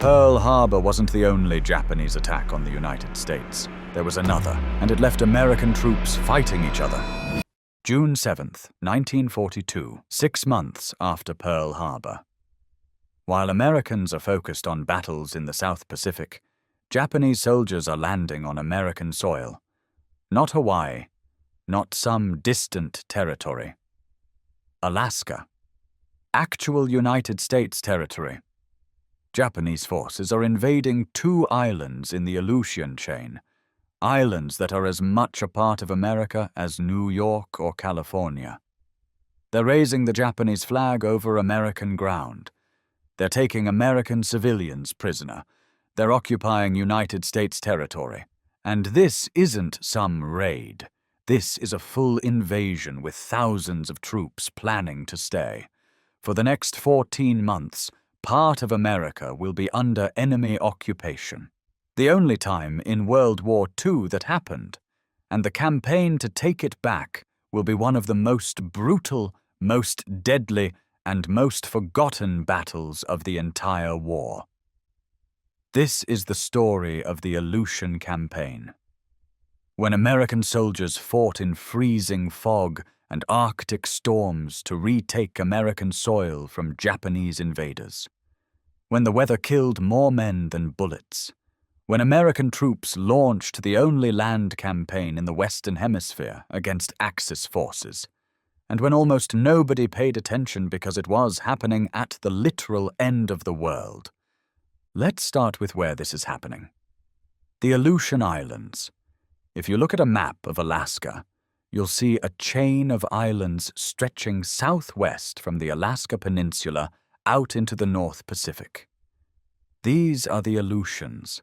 Pearl Harbor wasn't the only Japanese attack on the United States. There was another, and it left American troops fighting each other. June 7th, 1942, 6 months after Pearl Harbor. While Americans are focused on battles in the South Pacific, Japanese soldiers are landing on American soil. Not Hawaii, not some distant territory. Alaska. Actual United States territory. Japanese forces are invading 2 islands in the Aleutian chain, islands that are as much a part of America as New York or California. They're raising the Japanese flag over American ground. They're taking American civilians prisoner. They're occupying United States territory. And this isn't some raid. This is a full invasion with thousands of troops planning to stay. For the next 14 months, part of America will be under enemy occupation. The only time in World War II that happened, and the campaign to take it back will be one of the most brutal, most deadly, and most forgotten battles of the entire war. This is the story of the Aleutian Campaign. When American soldiers fought in freezing fog and Arctic storms to retake American soil from Japanese invaders. When the weather killed more men than bullets. When American troops launched the only land campaign in the Western Hemisphere against Axis forces. And when almost nobody paid attention because it was happening at the literal end of the world. Let's start with where this is happening. The Aleutian Islands. If you look at a map of Alaska, you'll see a chain of islands stretching southwest from the Alaska Peninsula out into the North Pacific. These are the Aleutians,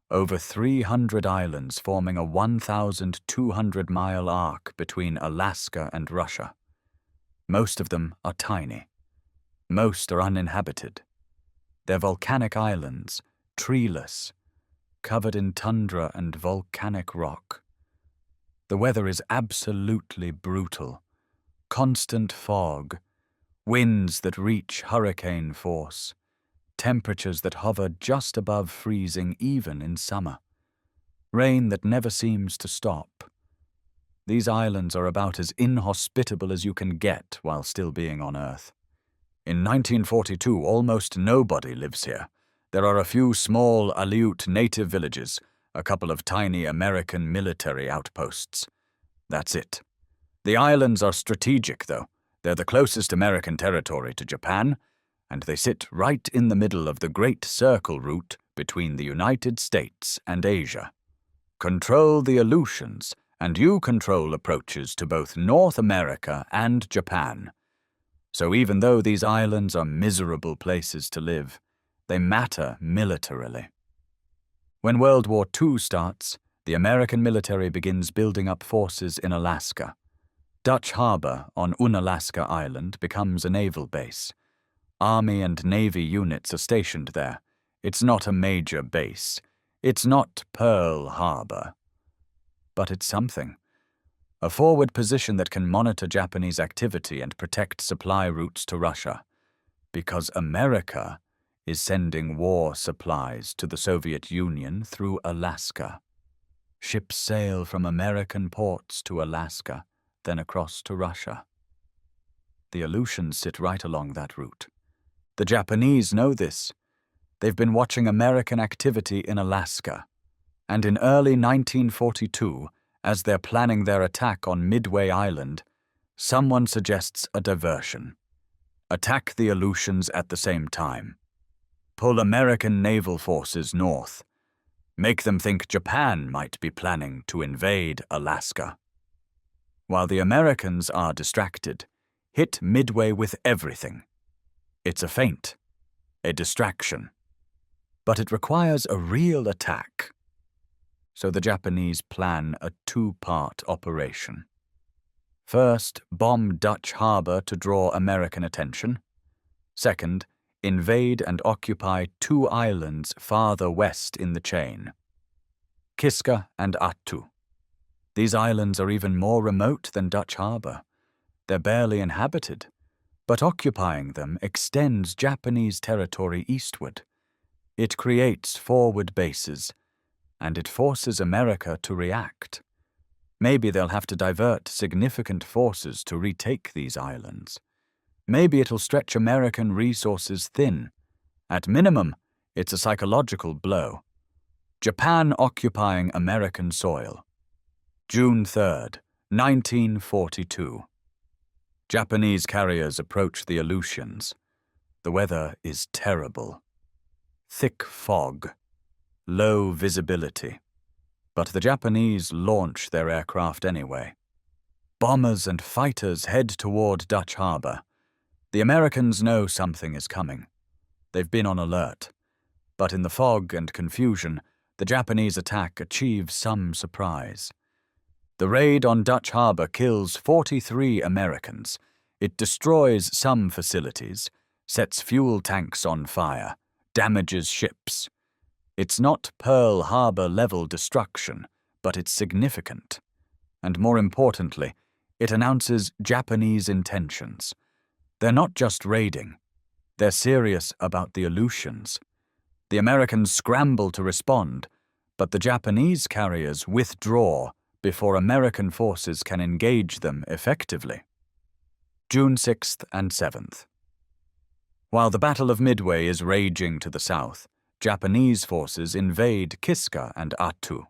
over 300 islands forming a 1,200-mile arc between Alaska and Russia. Most of them are tiny. Most are uninhabited. They're volcanic islands, treeless, covered in tundra and volcanic rock. The weather is absolutely brutal. Constant fog, winds that reach hurricane force, temperatures that hover just above freezing even in summer, rain that never seems to stop. These islands are about as inhospitable as you can get while still being on Earth. In 1942, almost nobody lives here. There are a few small Aleut native villages, a couple of tiny American military outposts. That's it. The islands are strategic, though. They're the closest American territory to Japan, and they sit right in the middle of the Great Circle route between the United States and Asia. Control the Aleutians, and you control approaches to both North America and Japan. So even though these islands are miserable places to live, they matter militarily. When World War II starts, the American military begins building up forces in Alaska. Dutch Harbor on Unalaska Island becomes a naval base. Army and Navy units are stationed there. It's not a major base. It's not Pearl Harbor. But it's something. A forward position that can monitor Japanese activity and protect supply routes to Russia. Because America is sending war supplies to the Soviet Union through Alaska. Ships sail from American ports to Alaska, then across to Russia. The Aleutians sit right along that route. The Japanese know this. They've been watching American activity in Alaska. And in early 1942, as they're planning their attack on Midway Island, someone suggests a diversion. Attack the Aleutians at the same time. Pull American naval forces north. Make them think Japan might be planning to invade Alaska. While the Americans are distracted, hit Midway with everything. It's a feint, a distraction. But it requires a real attack. So the Japanese plan a 2-part operation. First, bomb Dutch Harbor to draw American attention. Second, invade and occupy 2 islands farther west in the chain. Kiska and Attu. These islands are even more remote than Dutch Harbor. They're barely inhabited, but occupying them extends Japanese territory eastward. It creates forward bases, and it forces America to react. Maybe they'll have to divert significant forces to retake these islands. Maybe it'll stretch American resources thin. At minimum, it's a psychological blow. Japan occupying American soil. June 3rd, 1942. Japanese carriers approach the Aleutians. The weather is terrible. Thick fog. Low visibility. But the Japanese launch their aircraft anyway. Bombers and fighters head toward Dutch Harbor. The Americans know something is coming. They've been on alert. But in the fog and confusion, the Japanese attack achieves some surprise. The raid on Dutch Harbor kills 43 Americans. It destroys some facilities, sets fuel tanks on fire, damages ships. It's not Pearl Harbor-level destruction, but it's significant. And more importantly, it announces Japanese intentions. They're not just raiding. They're serious about the Aleutians. The Americans scramble to respond, but the Japanese carriers withdraw before American forces can engage them effectively. June 6th and 7th. While the Battle of Midway is raging to the south, Japanese forces invade Kiska and Attu.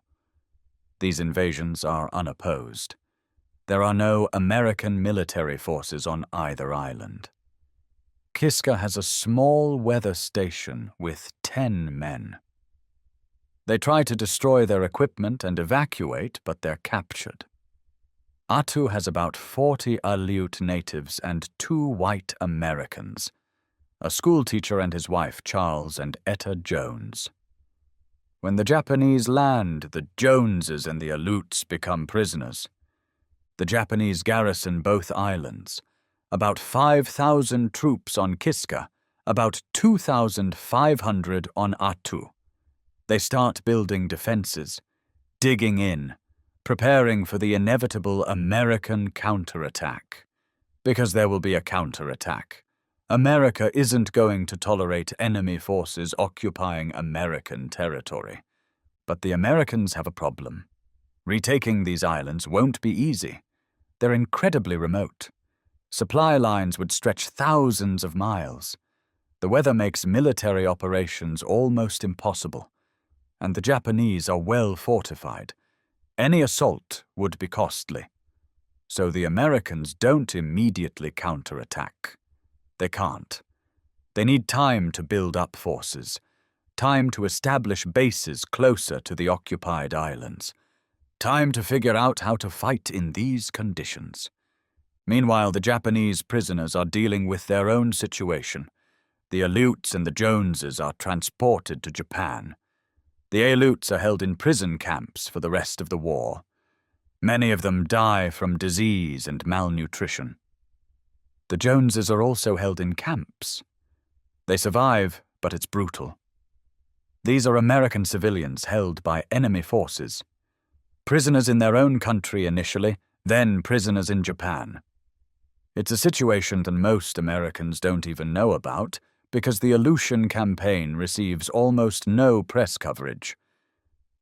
These invasions are unopposed. There are no American military forces on either island. Kiska has a small weather station with 10 men. They try to destroy their equipment and evacuate, but they're captured. Attu has about 40 Aleut natives and 2 white Americans, a schoolteacher and his wife, Charles and Etta Jones. When the Japanese land, the Joneses and the Aleuts become prisoners. The Japanese garrison both islands, about 5,000 troops on Kiska, about 2,500 on Attu. They start building defenses, digging in, preparing for the inevitable American counterattack. Because there will be a counterattack. America isn't going to tolerate enemy forces occupying American territory. But the Americans have a problem. Retaking these islands won't be easy. They're incredibly remote. Supply lines would stretch thousands of miles. The weather makes military operations almost impossible. And the Japanese are well fortified. Any assault would be costly. So the Americans don't immediately counterattack. They can't. They need time to build up forces, time to establish bases closer to the occupied islands, time to figure out how to fight in these conditions. Meanwhile, the Japanese prisoners are dealing with their own situation. The Aleuts and the Joneses are transported to Japan. The Aleuts are held in prison camps for the rest of the war. Many of them die from disease and malnutrition. The Joneses are also held in camps. They survive, but it's brutal. These are American civilians held by enemy forces. Prisoners in their own country initially, then prisoners in Japan. It's a situation that most Americans don't even know about because the Aleutian Campaign receives almost no press coverage.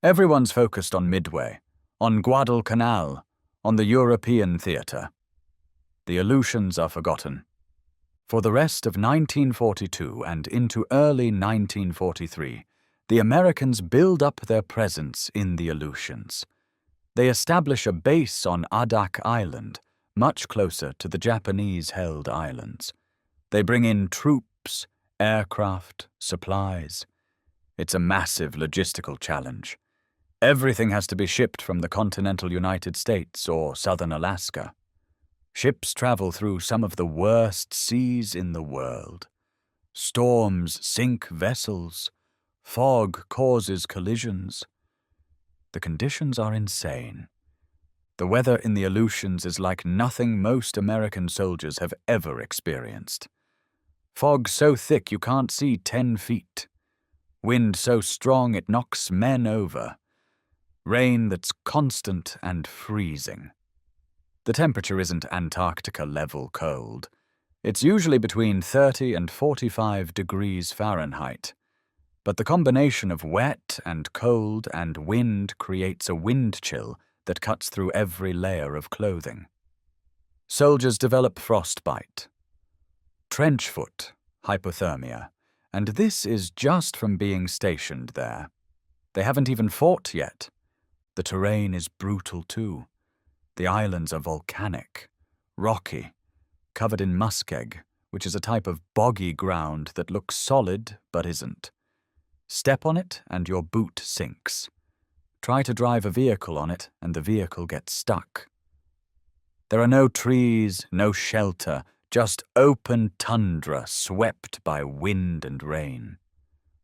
Everyone's focused on Midway, on Guadalcanal, on the European theater. The Aleutians are forgotten. For the rest of 1942 and into early 1943, the Americans build up their presence in the Aleutians. They establish a base on Adak Island, much closer to the Japanese-held islands. They bring in troops, aircraft, supplies. It's a massive logistical challenge. Everything has to be shipped from the continental United States or southern Alaska. Ships travel through some of the worst seas in the world. Storms sink vessels. Fog causes collisions. The conditions are insane. The weather in the Aleutians is like nothing most American soldiers have ever experienced. Fog so thick you can't see 10 feet. Wind so strong it knocks men over. Rain that's constant and freezing. The temperature isn't Antarctica-level cold. It's usually between 30 and 45 degrees Fahrenheit. But the combination of wet and cold and wind creates a wind chill that cuts through every layer of clothing. Soldiers develop frostbite, trench foot, hypothermia, and this is just from being stationed there. They haven't even fought yet. The terrain is brutal too. The islands are volcanic, rocky, covered in muskeg, which is a type of boggy ground that looks solid but isn't. Step on it and your boot sinks. Try to drive a vehicle on it and the vehicle gets stuck. There are no trees, no shelter, just open tundra swept by wind and rain.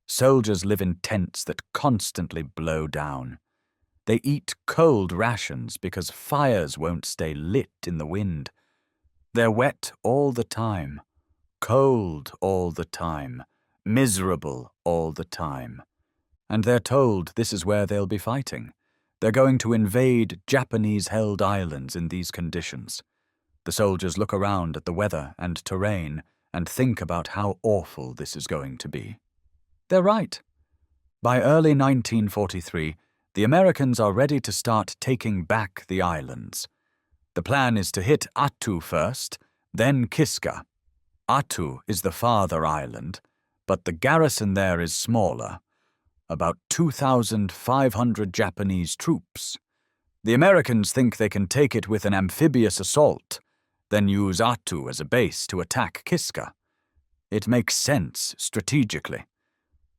Soldiers live in tents that constantly blow down. They eat cold rations because fires won't stay lit in the wind. They're wet all the time, cold all the time, miserable all the time. And they're told this is where they'll be fighting. They're going to invade Japanese-held islands in these conditions. The soldiers look around at the weather and terrain and think about how awful this is going to be. They're right. By early 1943, the Americans are ready to start taking back the islands. The plan is to hit Attu first, then Kiska. Attu is the farther island, but the garrison there is smaller, about 2,500 Japanese troops. The Americans think they can take it with an amphibious assault, then use Attu as a base to attack Kiska. It makes sense strategically,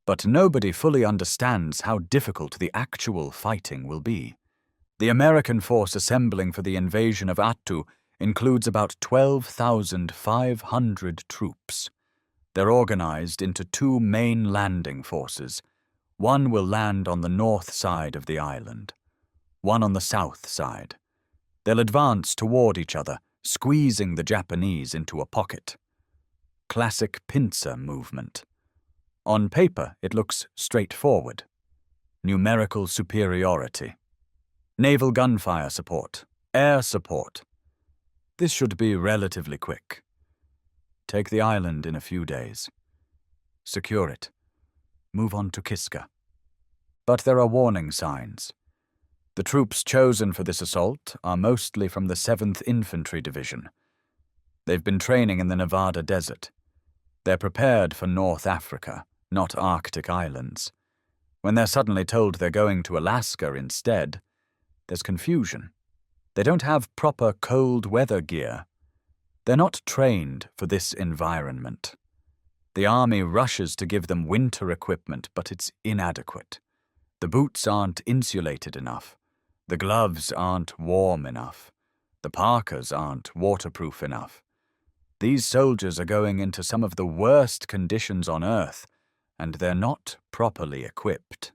but nobody fully understands how difficult the actual fighting will be. The American force assembling for the invasion of Attu includes about 12,500 troops. They're organized into two main landing forces. One will land on the north side of the island, one on the south side. They'll advance toward each other, squeezing the Japanese into a pocket. Classic pincer movement. On paper, it looks straightforward. Numerical superiority. Naval gunfire support. Air support. This should be relatively quick. Take the island in a few days. Secure it. Move on to Kiska. But there are warning signs. The troops chosen for this assault are mostly from the 7th Infantry Division. They've been training in the Nevada desert. They're prepared for North Africa, not Arctic islands. When they're suddenly told they're going to Alaska instead, there's confusion. They don't have proper cold weather gear. They're not trained for this environment. The army rushes to give them winter equipment, but it's inadequate. The boots aren't insulated enough. The gloves aren't warm enough. The parkas aren't waterproof enough. These soldiers are going into some of the worst conditions on Earth, and they're not properly equipped.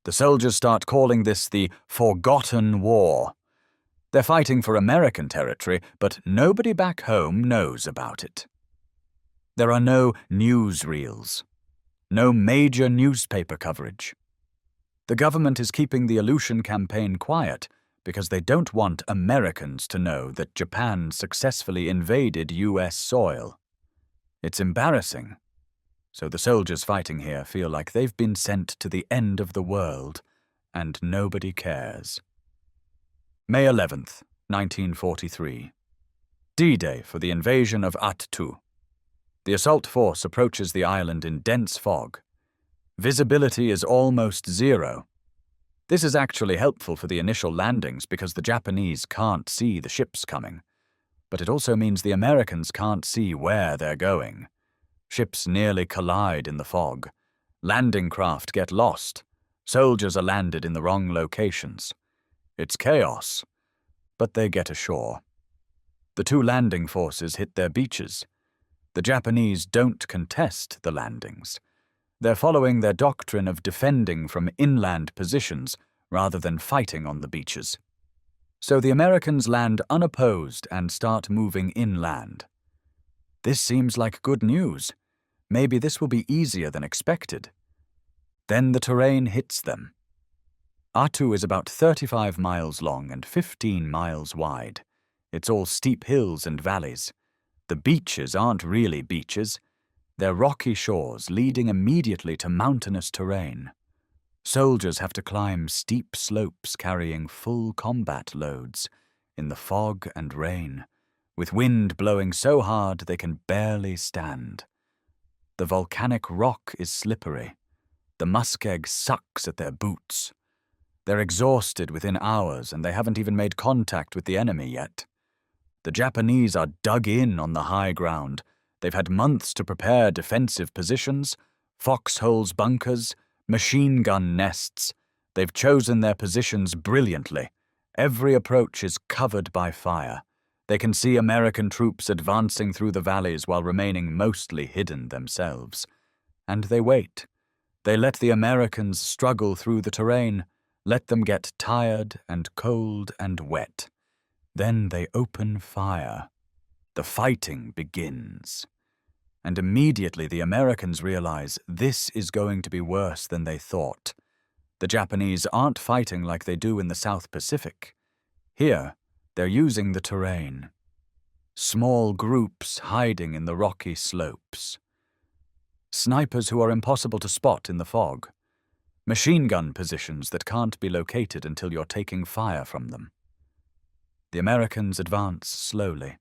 The soldiers start calling this the Forgotten War. They're fighting for American territory, but nobody back home knows about it. There are no newsreels, no major newspaper coverage. The government is keeping the Aleutian Campaign quiet because they don't want Americans to know that Japan successfully invaded U.S. soil. It's embarrassing. So the soldiers fighting here feel like they've been sent to the end of the world, and nobody cares. May 11th, 1943. D-Day for the invasion of Attu. The assault force approaches the island in dense fog. Visibility is almost zero. This is actually helpful for the initial landings because the Japanese can't see the ships coming. But it also means the Americans can't see where they're going. Ships nearly collide in the fog. Landing craft get lost. Soldiers are landed in the wrong locations. It's chaos, but they get ashore. The two landing forces hit their beaches. The Japanese don't contest the landings. They're following their doctrine of defending from inland positions rather than fighting on the beaches. So the Americans land unopposed and start moving inland. This seems like good news. Maybe this will be easier than expected. Then the terrain hits them. Attu is about 35 miles long and 15 miles wide. It's all steep hills and valleys. The beaches aren't really beaches. Their rocky shores leading immediately to mountainous terrain. Soldiers have to climb steep slopes carrying full combat loads in the fog and rain, with wind blowing so hard they can barely stand. The volcanic rock is slippery. The muskeg sucks at their boots. They're exhausted within hours, and they haven't even made contact with the enemy yet. The Japanese are dug in on the high ground. They've had months to prepare defensive positions, foxholes, bunkers, machine gun nests. They've chosen their positions brilliantly. Every approach is covered by fire. They can see American troops advancing through the valleys while remaining mostly hidden themselves. And they wait. They let the Americans struggle through the terrain, let them get tired and cold and wet. Then they open fire. The fighting begins. And immediately the Americans realize this is going to be worse than they thought. The Japanese aren't fighting like they do in the South Pacific. Here, they're using the terrain. Small groups hiding in the rocky slopes. Snipers who are impossible to spot in the fog. Machine gun positions that can't be located until you're taking fire from them. The Americans advance slowly,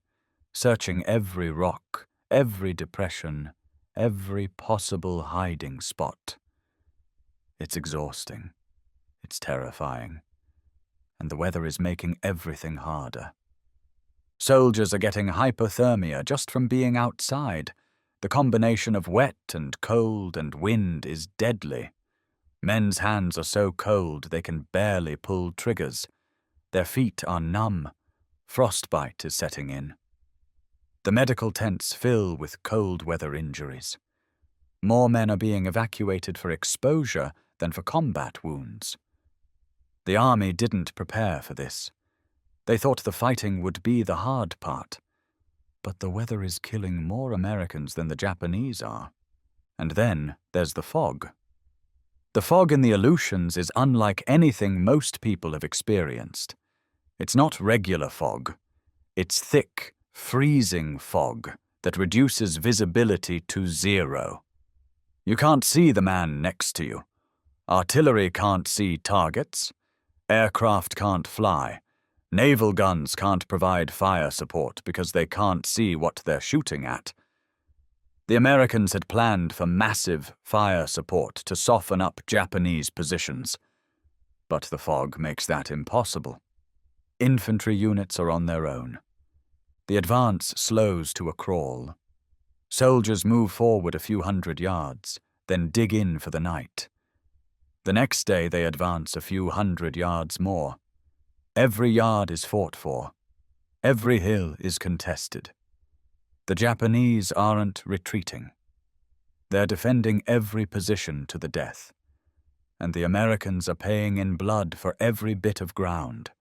searching every rock, every depression, every possible hiding spot. It's exhausting. It's terrifying. And the weather is making everything harder. Soldiers are getting hypothermia just from being outside. The combination of wet and cold and wind is deadly. Men's hands are so cold they can barely pull triggers. Their feet are numb. Frostbite is setting in. The medical tents fill with cold weather injuries. More men are being evacuated for exposure than for combat wounds. The army didn't prepare for this. They thought the fighting would be the hard part. But the weather is killing more Americans than the Japanese are. And then there's the fog. The fog in the Aleutians is unlike anything most people have experienced. It's not regular fog. It's thick, freezing fog that reduces visibility to zero. You can't see the man next to you. Artillery can't see targets. Aircraft can't fly. Naval guns can't provide fire support because they can't see what they're shooting at. The Americans had planned for massive fire support to soften up Japanese positions. But the fog makes that impossible. Infantry units are on their own. The advance slows to a crawl. Soldiers move forward a few hundred yards, then dig in for the night. The next day they advance a few hundred yards more. Every yard is fought for. Every hill is contested. The Japanese aren't retreating. They're defending every position to the death. And the Americans are paying in blood for every bit of ground.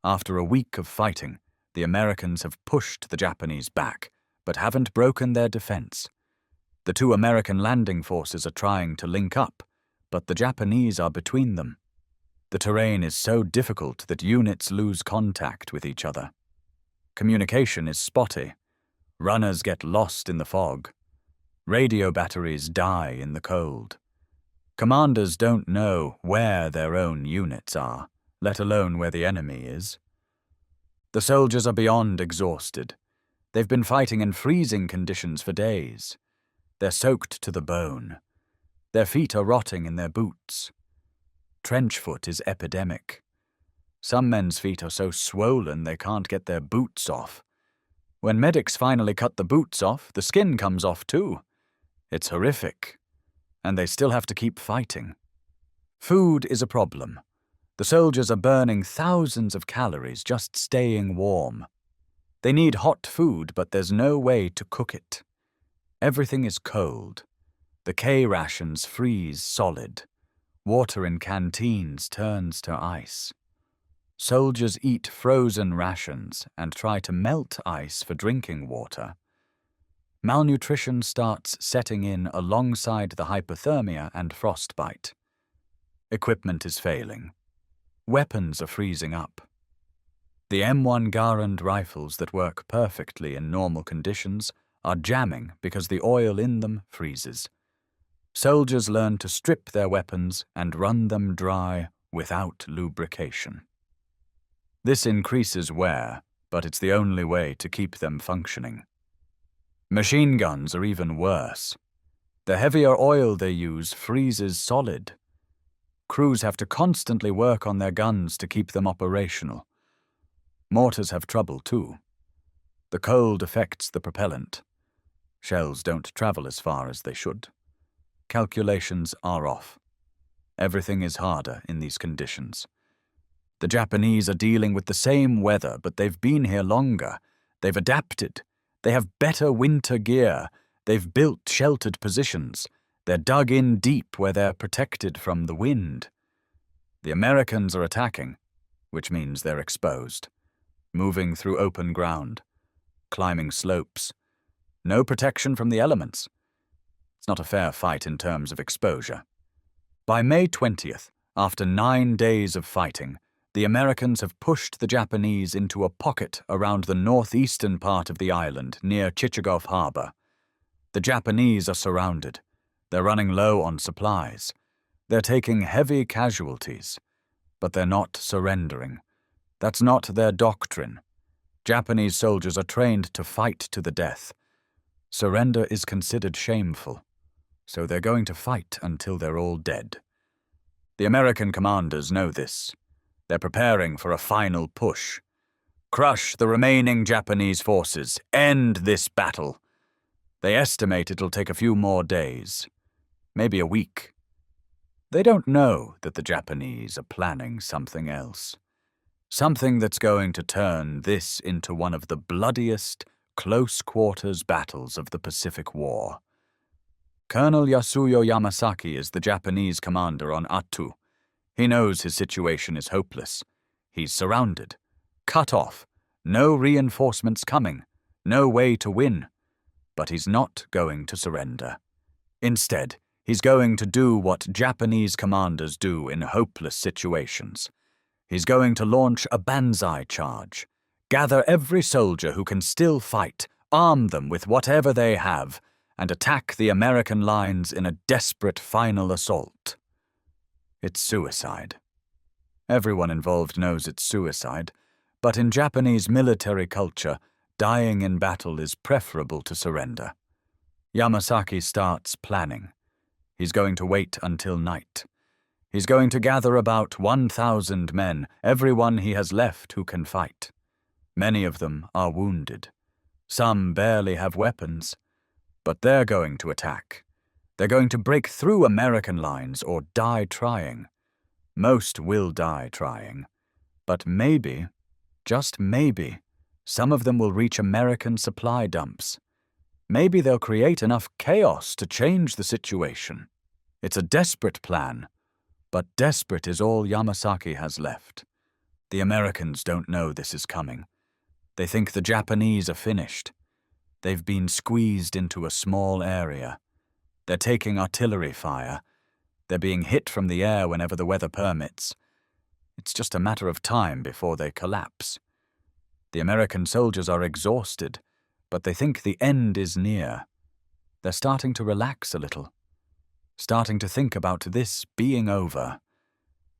After a week of fighting, the Americans have pushed the Japanese back, but haven't broken their defense. The two American landing forces are trying to link up, but the Japanese are between them. The terrain is so difficult that units lose contact with each other. Communication is spotty. Runners get lost in the fog. Radio batteries die in the cold. Commanders don't know where their own units are, let alone where the enemy is. The soldiers are beyond exhausted. They've been fighting in freezing conditions for days. They're soaked to the bone. Their feet are rotting in their boots. Trench foot is epidemic. Some men's feet are so swollen they can't get their boots off. When medics finally cut the boots off, the skin comes off too. It's horrific. And they still have to keep fighting. Food is a problem. The soldiers are burning thousands of calories just staying warm. They need hot food, but there's no way to cook it. Everything is cold. The K rations freeze solid. Water in canteens turns to ice. Soldiers eat frozen rations and try to melt ice for drinking water. Malnutrition starts setting in alongside the hypothermia and frostbite. Equipment is failing. Weapons are freezing up. The M1 Garand rifles that work perfectly in normal conditions are jamming because the oil in them freezes. Soldiers learn to strip their weapons and run them dry without lubrication. This increases wear, but it's the only way to keep them functioning. Machine guns are even worse. The heavier oil they use freezes solid. Crews have to constantly work on their guns to keep them operational. Mortars have trouble too. The cold affects the propellant. Shells don't travel as far as they should. Calculations are off. Everything is harder in these conditions. The Japanese are dealing with the same weather, but they've been here longer. They've adapted. They have better winter gear. They've built sheltered positions. They're dug in deep where they're protected from the wind. The Americans are attacking, which means they're exposed, moving through open ground, climbing slopes. No protection from the elements. It's not a fair fight in terms of exposure. By May 20th, after 9 days of fighting, the Americans have pushed the Japanese into a pocket around the northeastern part of the island near Chichagof Harbor. The Japanese are surrounded. They're running low on supplies. They're taking heavy casualties. But they're not surrendering. That's not their doctrine. Japanese soldiers are trained to fight to the death. Surrender is considered shameful, so they're going to fight until they're all dead. The American commanders know this. They're preparing for a final push. Crush the remaining Japanese forces. End this battle. They estimate it'll take a few more days, maybe a week. They don't know that the Japanese are planning something else. Something that's going to turn this into one of the bloodiest, close-quarters battles of the Pacific War. Colonel Yasuyo Yamasaki is the Japanese commander on Attu. He knows his situation is hopeless. He's surrounded, cut off, no reinforcements coming, no way to win. But he's not going to surrender. Instead, he's going to do what Japanese commanders do in hopeless situations. He's going to launch a banzai charge, gather every soldier who can still fight, arm them with whatever they have, and attack the American lines in a desperate final assault. It's suicide. Everyone involved knows it's suicide, but in Japanese military culture, dying in battle is preferable to surrender. Yamasaki starts planning. He's going to wait until night. He's going to gather about 1,000 men, everyone he has left who can fight. Many of them are wounded. Some barely have weapons. But they're going to attack. They're going to break through American lines or die trying. Most will die trying. But maybe, just maybe, some of them will reach American supply dumps. Maybe they'll create enough chaos to change the situation. It's a desperate plan, but desperate is all Yamasaki has left. The Americans don't know this is coming. They think the Japanese are finished. They've been squeezed into a small area. They're taking artillery fire. They're being hit from the air whenever the weather permits. It's just a matter of time before they collapse. The American soldiers are exhausted, but they think the end is near. They're starting to relax a little, starting to think about this being over,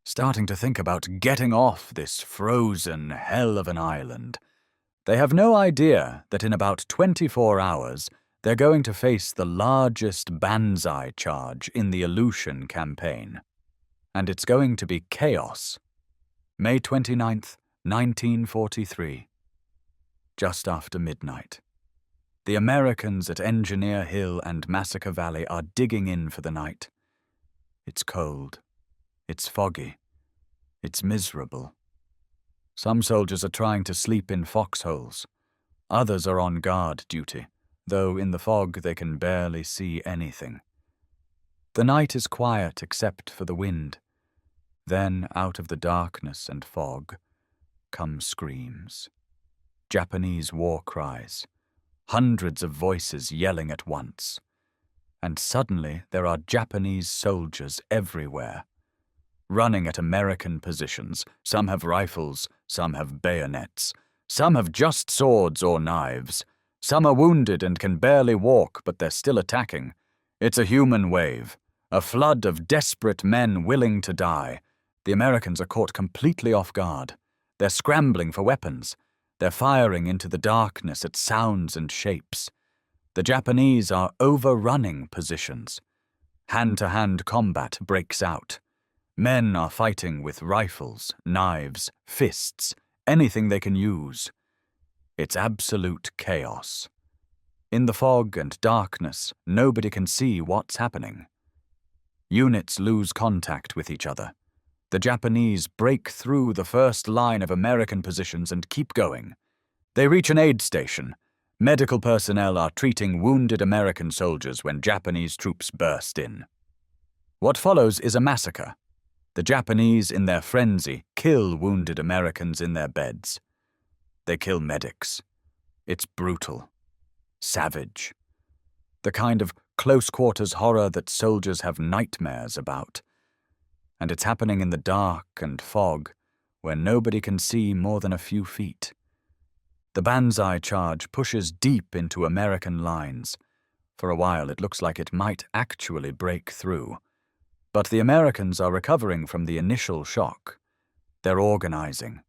starting to think about getting off this frozen hell of an island. They have no idea that in about 24 hours, they're going to face the largest banzai charge in the Aleutian Campaign. And it's going to be chaos. May 29th, 1943. Just after midnight. The Americans at Engineer Hill and Massacre Valley are digging in for the night. It's cold. It's foggy. It's miserable. Some soldiers are trying to sleep in foxholes. Others are on guard duty, though in the fog they can barely see anything. The night is quiet except for the wind. Then, out of the darkness and fog, come screams. Japanese war cries. Hundreds of voices yelling at once. And suddenly there are Japanese soldiers everywhere, running at American positions. Some have rifles, some have bayonets, some have just swords or knives, Some are wounded and can barely walk, but they're still attacking. It's a human wave, a flood of desperate men willing to die. The Americans are caught completely off guard. They're scrambling for weapons. They're firing into the darkness at sounds and shapes. The Japanese are overrunning positions. Hand-to-hand combat breaks out. Men are fighting with rifles, knives, fists, anything they can use. It's absolute chaos. In the fog and darkness, nobody can see what's happening. Units lose contact with each other. The Japanese break through the first line of American positions and keep going. They reach an aid station. Medical personnel are treating wounded American soldiers when Japanese troops burst in. What follows is a massacre. The Japanese, in their frenzy, kill wounded Americans in their beds. They kill medics. It's brutal, savage. The kind of close-quarters horror that soldiers have nightmares about. And it's happening in the dark and fog, where nobody can see more than a few feet. The banzai charge pushes deep into American lines. For a while it looks like it might actually break through. But the Americans are recovering from the initial shock. They're organizing.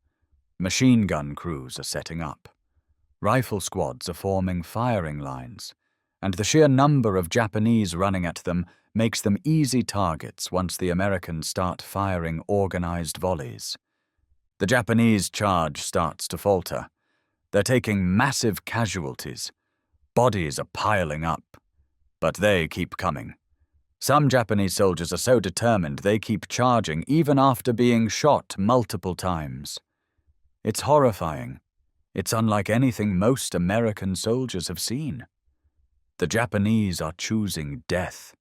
Machine gun crews are setting up. Rifle squads are forming firing lines. And the sheer number of Japanese running at them makes them easy targets once the Americans start firing organized volleys. The Japanese charge starts to falter. They're taking massive casualties. Bodies are piling up. But they keep coming. Some Japanese soldiers are so determined they keep charging even after being shot multiple times. It's horrifying. It's unlike anything most American soldiers have seen. The Japanese are choosing death,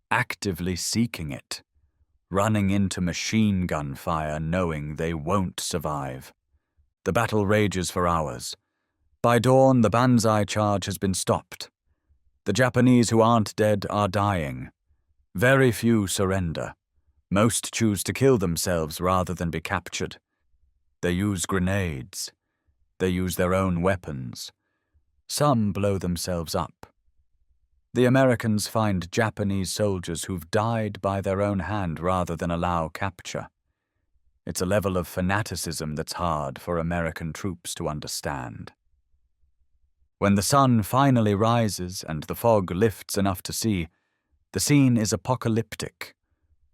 actively seeking it, running into machine gun fire knowing they won't survive. The battle rages for hours. By dawn, the banzai charge has been stopped. The Japanese who aren't dead are dying. Very few surrender. Most choose to kill themselves rather than be captured. They use grenades. They use their own weapons. Some blow themselves up. The Americans find Japanese soldiers who've died by their own hand rather than allow capture. It's a level of fanaticism that's hard for American troops to understand. When the sun finally rises and the fog lifts enough to see, the scene is apocalyptic.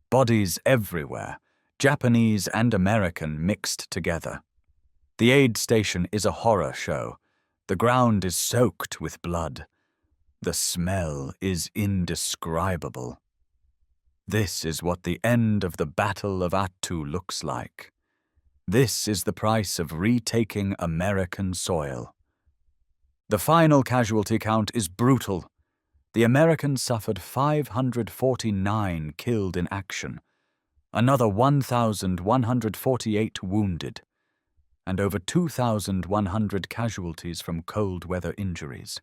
Bodies everywhere, Japanese and American mixed together. The aid station is a horror show. The ground is soaked with blood. The smell is indescribable. This is what the end of the Battle of Attu looks like. This is the price of retaking American soil. The final casualty count is brutal. The Americans suffered 549 killed in action, another 1,148 wounded, and over 2,100 casualties from cold weather injuries.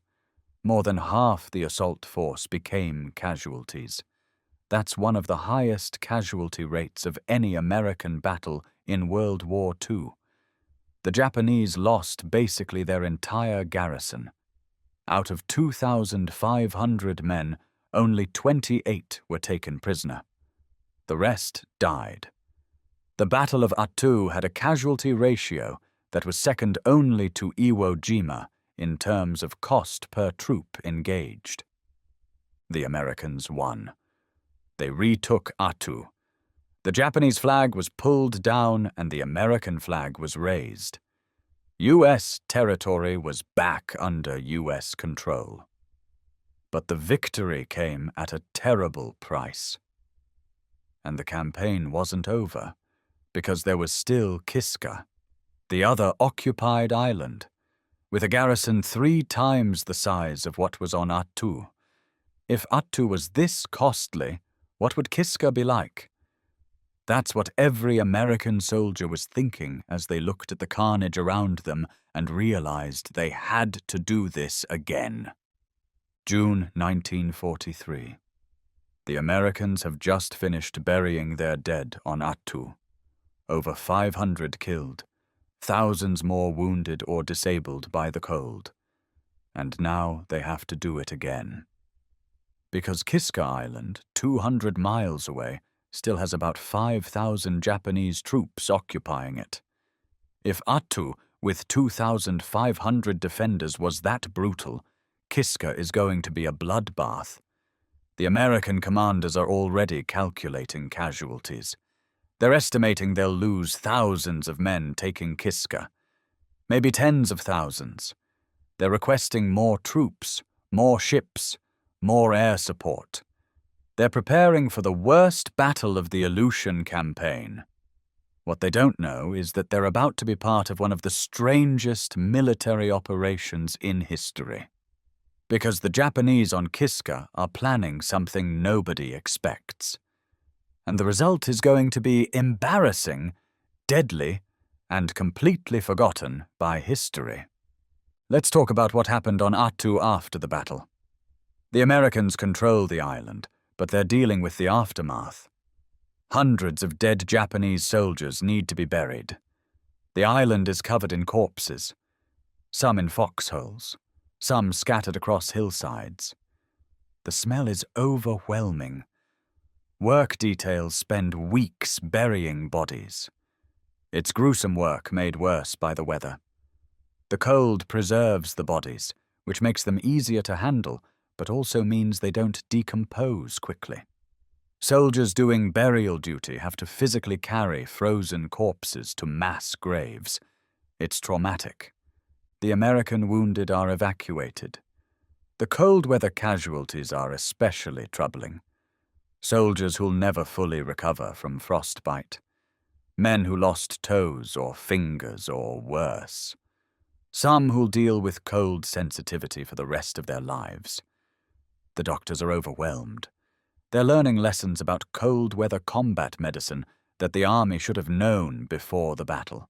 More than half the assault force became casualties. That's one of the highest casualty rates of any American battle in World War II. The Japanese lost basically their entire garrison. Out of 2,500 men, only 28 were taken prisoner. The rest died. The Battle of Attu had a casualty ratio that was second only to Iwo Jima in terms of cost per troop engaged. The Americans won. They retook Attu. The Japanese flag was pulled down and the American flag was raised. U.S. territory was back under U.S. control. But the victory came at a terrible price. And the campaign wasn't over, because there was still Kiska, the other occupied island, with a garrison 3 times the size of what was on Attu. If Attu was this costly, what would Kiska be like? That's what every American soldier was thinking as they looked at the carnage around them and realized they had to do this again. June 1943. The Americans have just finished burying their dead on Attu. Over 500 killed, thousands more wounded or disabled by the cold. and now they have to do it again. Because Kiska Island, 200 miles away, still has about 5,000 Japanese troops occupying it. If Attu, with 2,500 defenders, was that brutal, Kiska is going to be a bloodbath. The American commanders are already calculating casualties. They're estimating they'll lose thousands of men taking Kiska, maybe tens of thousands. They're requesting more troops, more ships, more air support. They're preparing for the worst battle of the Aleutian Campaign. What they don't know is that they're about to be part of one of the strangest military operations in history. Because the Japanese on Kiska are planning something nobody expects. And the result is going to be embarrassing, deadly, and completely forgotten by history. Let's talk about what happened on Attu after the battle. The Americans control the island, but they're dealing with the aftermath. Hundreds of dead Japanese soldiers need to be buried. The island is covered in corpses, some in foxholes, some scattered across hillsides. The smell is overwhelming. Work details spend weeks burying bodies. It's gruesome work made worse by the weather. The cold preserves the bodies, which makes them easier to handle, but also means they don't decompose quickly. Soldiers doing burial duty have to physically carry frozen corpses to mass graves. It's traumatic. The American wounded are evacuated. The cold weather casualties are especially troubling. Soldiers who'll never fully recover from frostbite. Men who lost toes or fingers or worse. Some who'll deal with cold sensitivity for the rest of their lives. The doctors are overwhelmed. They're learning lessons about cold weather combat medicine that the army should have known before the battle.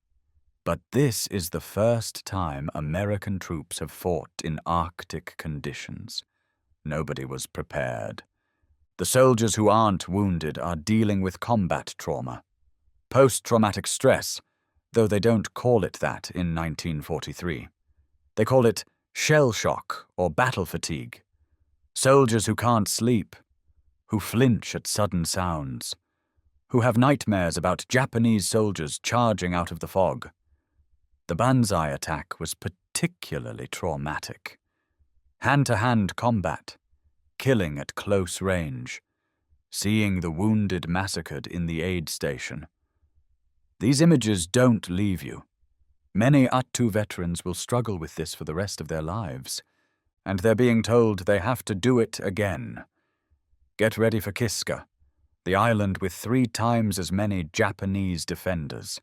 But this is the first time American troops have fought in Arctic conditions. Nobody was prepared. The soldiers who aren't wounded are dealing with combat trauma. Post-traumatic stress, though they don't call it that in 1943. They call it shell shock or battle fatigue. Soldiers who can't sleep, who flinch at sudden sounds, who have nightmares about Japanese soldiers charging out of the fog. The Banzai attack was particularly traumatic. Hand-to-hand combat, killing at close range, seeing the wounded massacred in the aid station. These images don't leave you. Many Attu veterans will struggle with this for the rest of their lives, and they're being told they have to do it again. Get ready for Kiska, the island with 3 times as many Japanese defenders.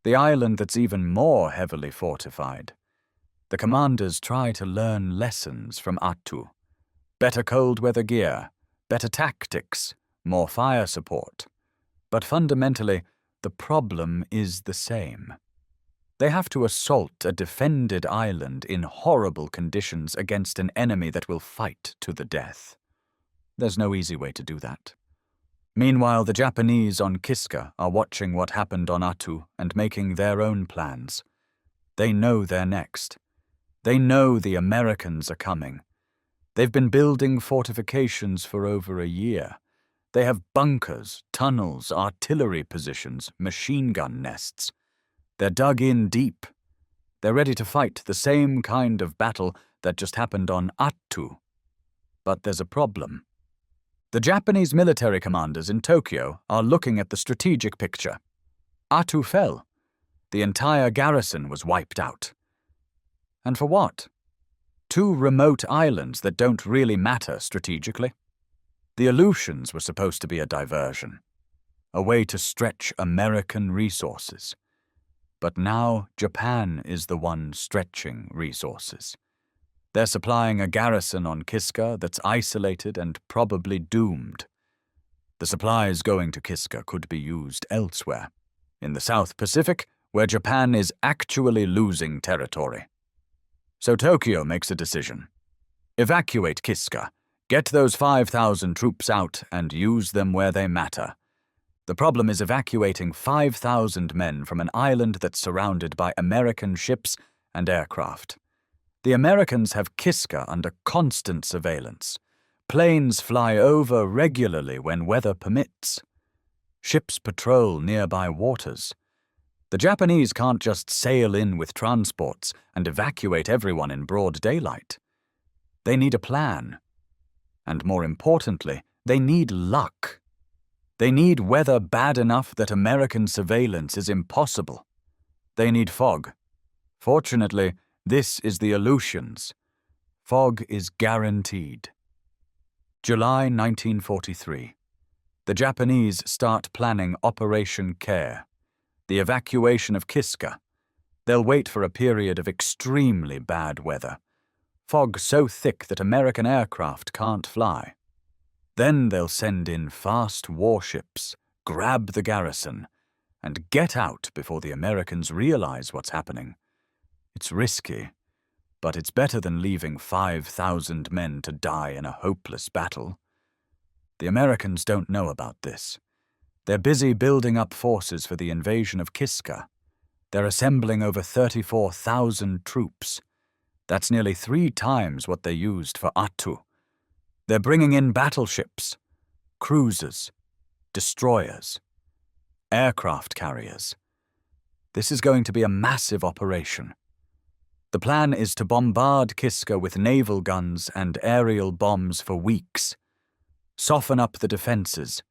The island that's even more heavily fortified. The commanders try to learn lessons from Attu. Better cold weather gear, better tactics, more fire support. But fundamentally, the problem is the same. They have to assault a defended island in horrible conditions against an enemy that will fight to the death. There's no easy way to do that. Meanwhile, the Japanese on Kiska are watching what happened on Attu and making their own plans. They know they're next. They know the Americans are coming. They've been building fortifications for over a year. They have bunkers, tunnels, artillery positions, machine gun nests. They're dug in deep. They're ready to fight the same kind of battle that just happened on Attu. But there's a problem. The Japanese military commanders in Tokyo are looking at the strategic picture. Attu fell. The entire garrison was wiped out. And for what? 2 remote islands that don't really matter strategically. The Aleutians were supposed to be a diversion, a way to stretch American resources. But now Japan is the one stretching resources. They're supplying a garrison on Kiska that's isolated and probably doomed. The supplies going to Kiska could be used elsewhere, in the South Pacific, where Japan is actually losing territory. So Tokyo makes a decision. Evacuate Kiska, get those 5,000 troops out and use them where they matter. The problem is evacuating 5,000 men from an island that's surrounded by American ships and aircraft. The Americans have Kiska under constant surveillance. Planes fly over regularly when weather permits. Ships patrol nearby waters. The Japanese can't just sail in with transports and evacuate everyone in broad daylight. They need a plan. And more importantly, they need luck. They need weather bad enough that American surveillance is impossible. They need fog. Fortunately, this is the Aleutians. Fog is guaranteed. July 1943. The Japanese start planning Operation Care, the evacuation of Kiska. They'll wait for a period of extremely bad weather, fog so thick that American aircraft can't fly. Then they'll send in fast warships, grab the garrison, and get out before the Americans realize what's happening. It's risky, but it's better than leaving 5,000 men to die in a hopeless battle. The Americans don't know about this. They're busy building up forces for the invasion of Kiska. They're assembling over 34,000 troops. That's nearly 3 times what they used for Attu. They're bringing in battleships, cruisers, destroyers, aircraft carriers. This is going to be a massive operation. The plan is to bombard Kiska with naval guns and aerial bombs for weeks, soften up the defenses,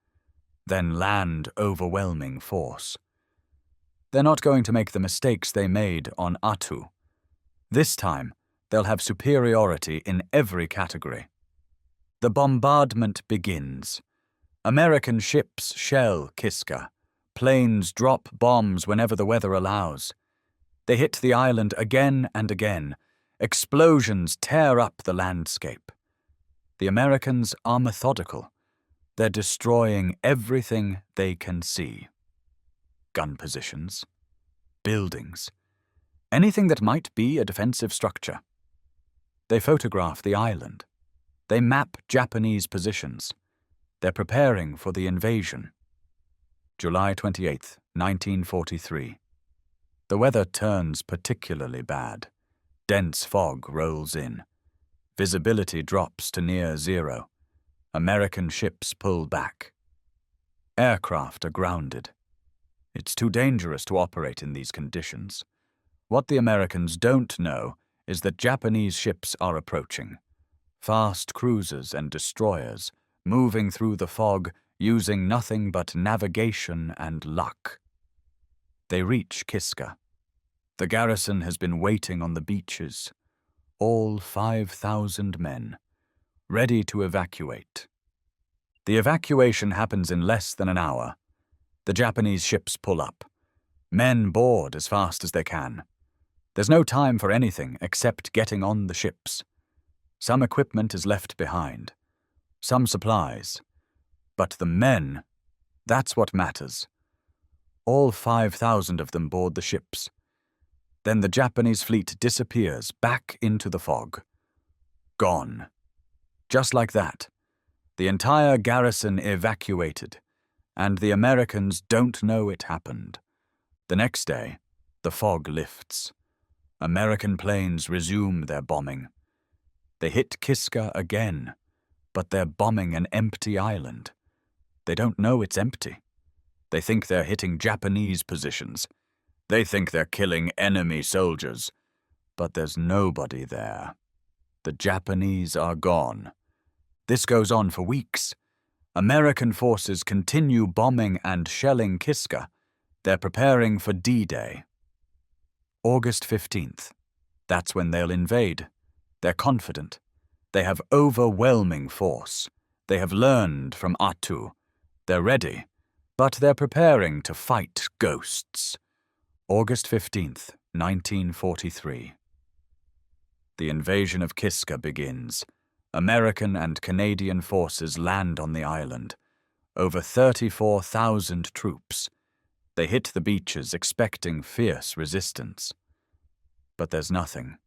then land overwhelming force. They're not going to make the mistakes they made on Attu. This time, they'll have superiority in every category. The bombardment begins. American ships shell Kiska. Planes drop bombs whenever the weather allows. They hit the island again and again. Explosions tear up the landscape. The Americans are methodical. They're destroying everything they can see. Gun positions, buildings, anything that might be a defensive structure. They photograph the island. They map Japanese positions. They're preparing for the invasion. July 28, 1943. The weather turns particularly bad. Dense fog rolls in. Visibility drops to near zero. American ships pull back. Aircraft are grounded. It's too dangerous to operate in these conditions. What the Americans don't know is that Japanese ships are approaching. Fast cruisers and destroyers, moving through the fog, using nothing but navigation and luck. They reach Kiska. The garrison has been waiting on the beaches, all 5,000 men, ready to evacuate. The evacuation happens in less than an hour. The Japanese ships pull up. Men board as fast as they can. There's no time for anything except getting on the ships. Some equipment is left behind, some supplies. But the men, that's what matters. All 5,000 of them board the ships. Then the Japanese fleet disappears back into the fog. Gone. Just like that. The entire garrison evacuated, and the Americans don't know it happened. The next day, the fog lifts. American planes resume their bombing. They hit Kiska again, but they're bombing an empty island. They don't know it's empty. They think they're hitting Japanese positions. They think they're killing enemy soldiers. But there's nobody there. The Japanese are gone. This goes on for weeks. American forces continue bombing and shelling Kiska. They're preparing for D-Day. August 15th. That's when they'll invade. They're confident. They have overwhelming force. They have learned from Attu. They're ready, but they're preparing to fight ghosts. August 15th, 1943. The invasion of Kiska begins. American and Canadian forces land on the island. Over 34,000 troops. They hit the beaches expecting fierce resistance. But there's nothing.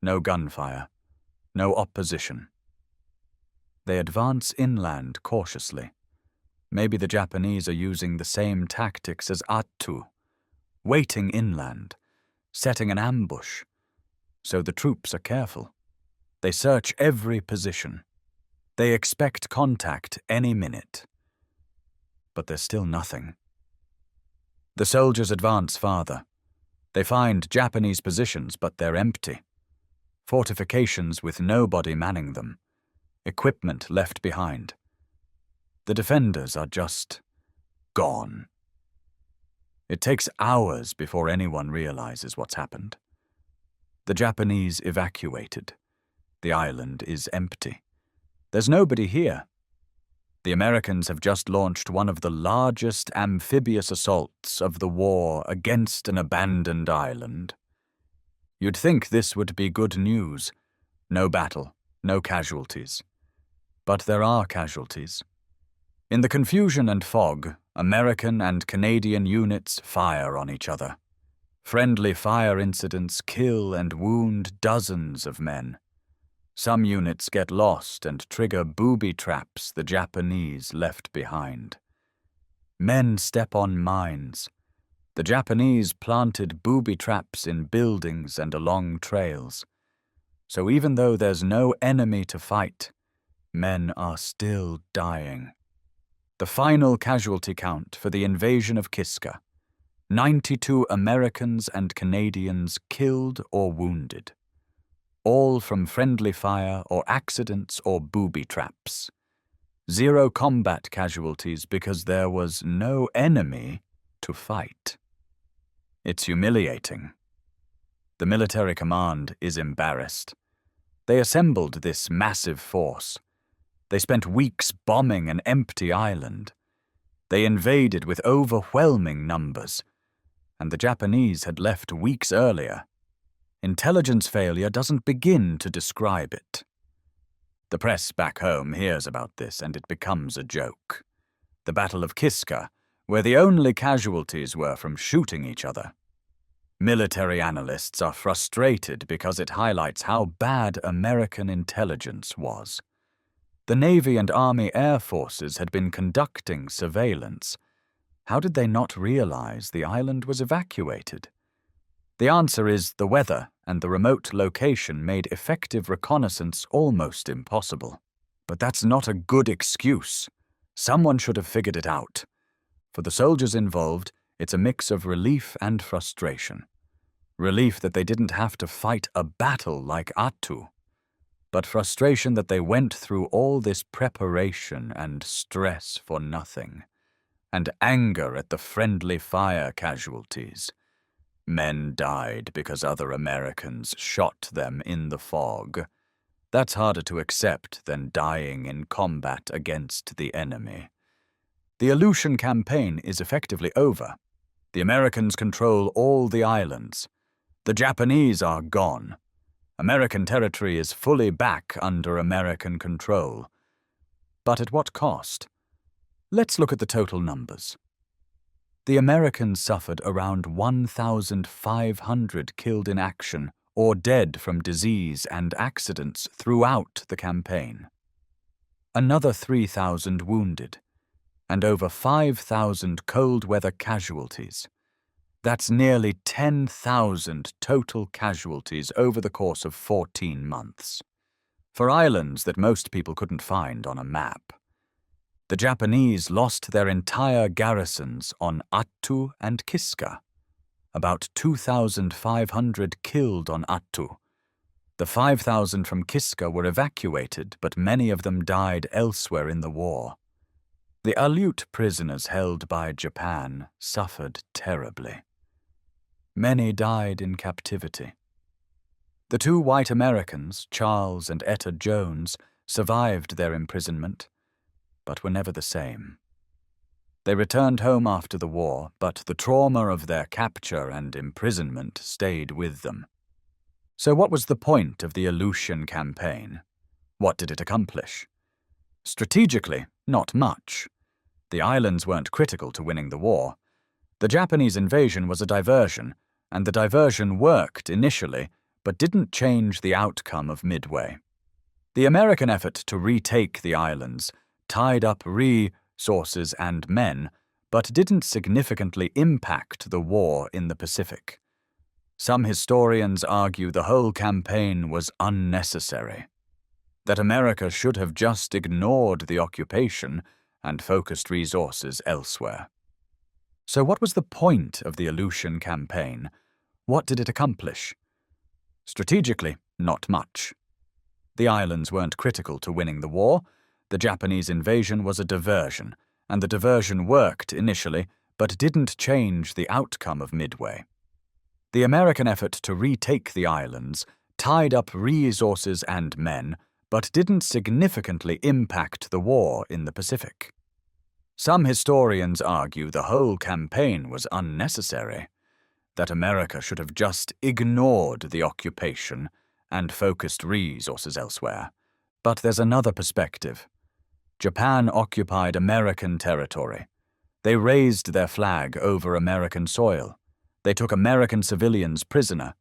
No gunfire. No opposition. They advance inland cautiously. Maybe the Japanese are using the same tactics as Attu, waiting inland, setting an ambush. So the troops are careful. They search every position. They expect contact any minute. But there's still nothing. The soldiers advance farther. They find Japanese positions, but they're empty. Fortifications with nobody manning them. Equipment left behind. The defenders are just gone. It takes hours before anyone realizes what's happened. The Japanese evacuated. The island is empty. There's nobody here. The Americans have just launched one of the largest amphibious assaults of the war against an abandoned island. You'd think this would be good news. No battle, no casualties. But there are casualties. In the confusion and fog, American and Canadian units fire on each other. Friendly fire incidents kill and wound dozens of men. Some units get lost and trigger booby traps the Japanese left behind. Men step on mines. The Japanese planted booby traps in buildings and along trails. So even though there's no enemy to fight, men are still dying. The final casualty count for the invasion of Kiska: 92 Americans and Canadians killed or wounded. All from friendly fire or accidents or booby traps. 0 combat casualties because there was no enemy to fight. It's humiliating. The military command is embarrassed. They assembled this massive force. They spent weeks bombing an empty island. They invaded with overwhelming numbers, and the Japanese had left weeks earlier. Intelligence failure doesn't begin to describe it. The press back home hears about this and it becomes a joke. The Battle of Kiska, where the only casualties were from shooting each other. Military analysts are frustrated because it highlights how bad American intelligence was. The Navy and Army Air Forces had been conducting surveillance. How did they not realize the island was evacuated? The answer is the weather and the remote location made effective reconnaissance almost impossible. But that's not a good excuse. Someone should have figured it out. For the soldiers involved, it's a mix of relief and frustration. Relief that they didn't have to fight a battle like Attu, but frustration that they went through all this preparation and stress for nothing, and anger at the friendly fire casualties. Men died because other Americans shot them in the fog. That's harder to accept than dying in combat against the enemy. The Aleutian Campaign is effectively over. The Americans control all the islands. The Japanese are gone. American territory is fully back under American control. But at what cost? Let's look at the total numbers. The Americans suffered around 1,500 killed in action or dead from disease and accidents throughout the campaign. Another 3,000 wounded, and over 5,000 cold weather casualties. That's nearly 10,000 total casualties over the course of 14 months. For islands that most people couldn't find on a map. The Japanese lost their entire garrisons on Attu and Kiska. About 2,500 killed on Attu. The 5,000 from Kiska were evacuated, but many of them died elsewhere in the war. The Aleut prisoners held by Japan suffered terribly. Many died in captivity. The 2 white Americans, Charles and Etta Jones, survived their imprisonment, but were never the same. They returned home after the war, but the trauma of their capture and imprisonment stayed with them. So what was the point of the Aleutian Campaign? What did it accomplish? Strategically, not much. The islands weren't critical to winning the war. The Japanese invasion was a diversion, and the diversion worked initially, but didn't change the outcome of Midway. The American effort to retake the islands tied up resources and men, but didn't significantly impact the war in the Pacific. Some historians argue the whole campaign was unnecessary, that America should have just ignored the occupation and focused resources elsewhere. So what was the point of the Aleutian Campaign? What did it accomplish? Strategically, not much. The islands weren't critical to winning the war. The Japanese invasion was a diversion, and the diversion worked initially, but didn't change the outcome of Midway. The American effort to retake the islands tied up resources and men, but didn't significantly impact the war in the Pacific. Some historians argue the whole campaign was unnecessary, that America should have just ignored the occupation and focused resources elsewhere. But there's another perspective. Japan occupied American territory. They raised their flag over American soil. They took American civilians prisoner.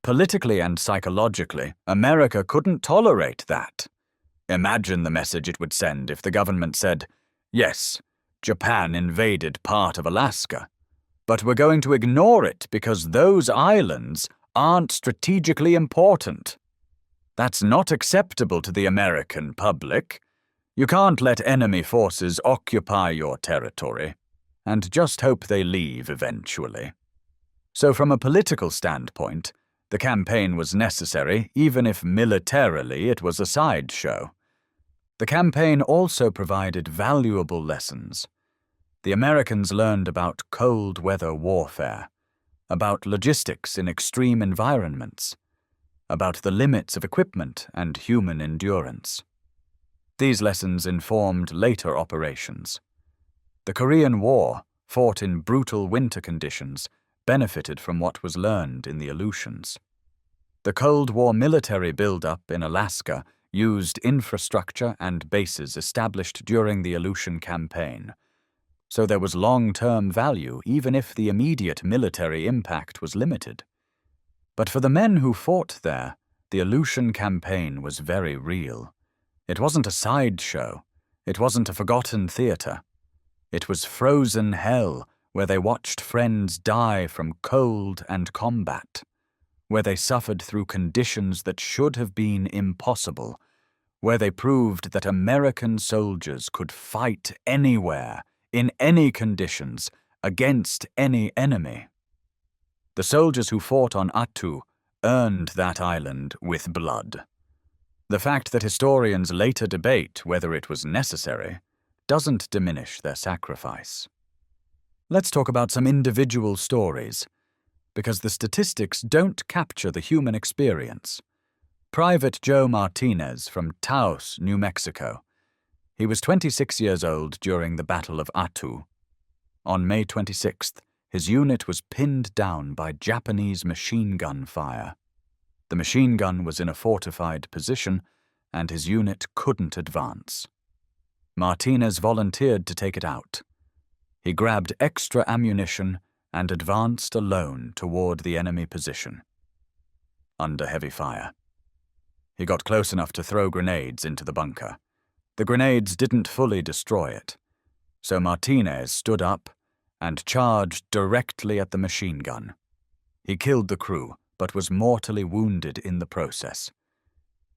Politically and psychologically, America couldn't tolerate that. Imagine the message it would send if the government said, "Yes, Japan invaded part of Alaska, but we're going to ignore it because those islands aren't strategically important." That's not acceptable to the American public. You can't let enemy forces occupy your territory and just hope they leave eventually. So from a political standpoint, the campaign was necessary, even if militarily it was a sideshow. The campaign also provided valuable lessons. The Americans learned about cold weather warfare, about logistics in extreme environments, about the limits of equipment and human endurance. These lessons informed later operations. The Korean War, fought in brutal winter conditions, benefited from what was learned in the Aleutians. The Cold War military buildup in Alaska used infrastructure and bases established during the Aleutian Campaign, so there was long-term value even if the immediate military impact was limited. But for the men who fought there, the Aleutian Campaign was very real. It wasn't a sideshow. It wasn't a forgotten theater. It was frozen hell where they watched friends die from cold and combat, where they suffered through conditions that should have been impossible, where they proved that American soldiers could fight anywhere, in any conditions, against any enemy. The soldiers who fought on Attu earned that island with blood. The fact that historians later debate whether it was necessary doesn't diminish their sacrifice. Let's talk about some individual stories, because the statistics don't capture the human experience. Private Joe Martinez from Taos, New Mexico. He was 26 years old during the Battle of Attu. On May 26th, his unit was pinned down by Japanese machine gun fire. The machine gun was in a fortified position, and his unit couldn't advance. Martinez volunteered to take it out. He grabbed extra ammunition and advanced alone toward the enemy position. Under heavy fire. He got close enough to throw grenades into the bunker. The grenades didn't fully destroy it, so Martinez stood up and charged directly at the machine gun. He killed the crew, but was mortally wounded in the process.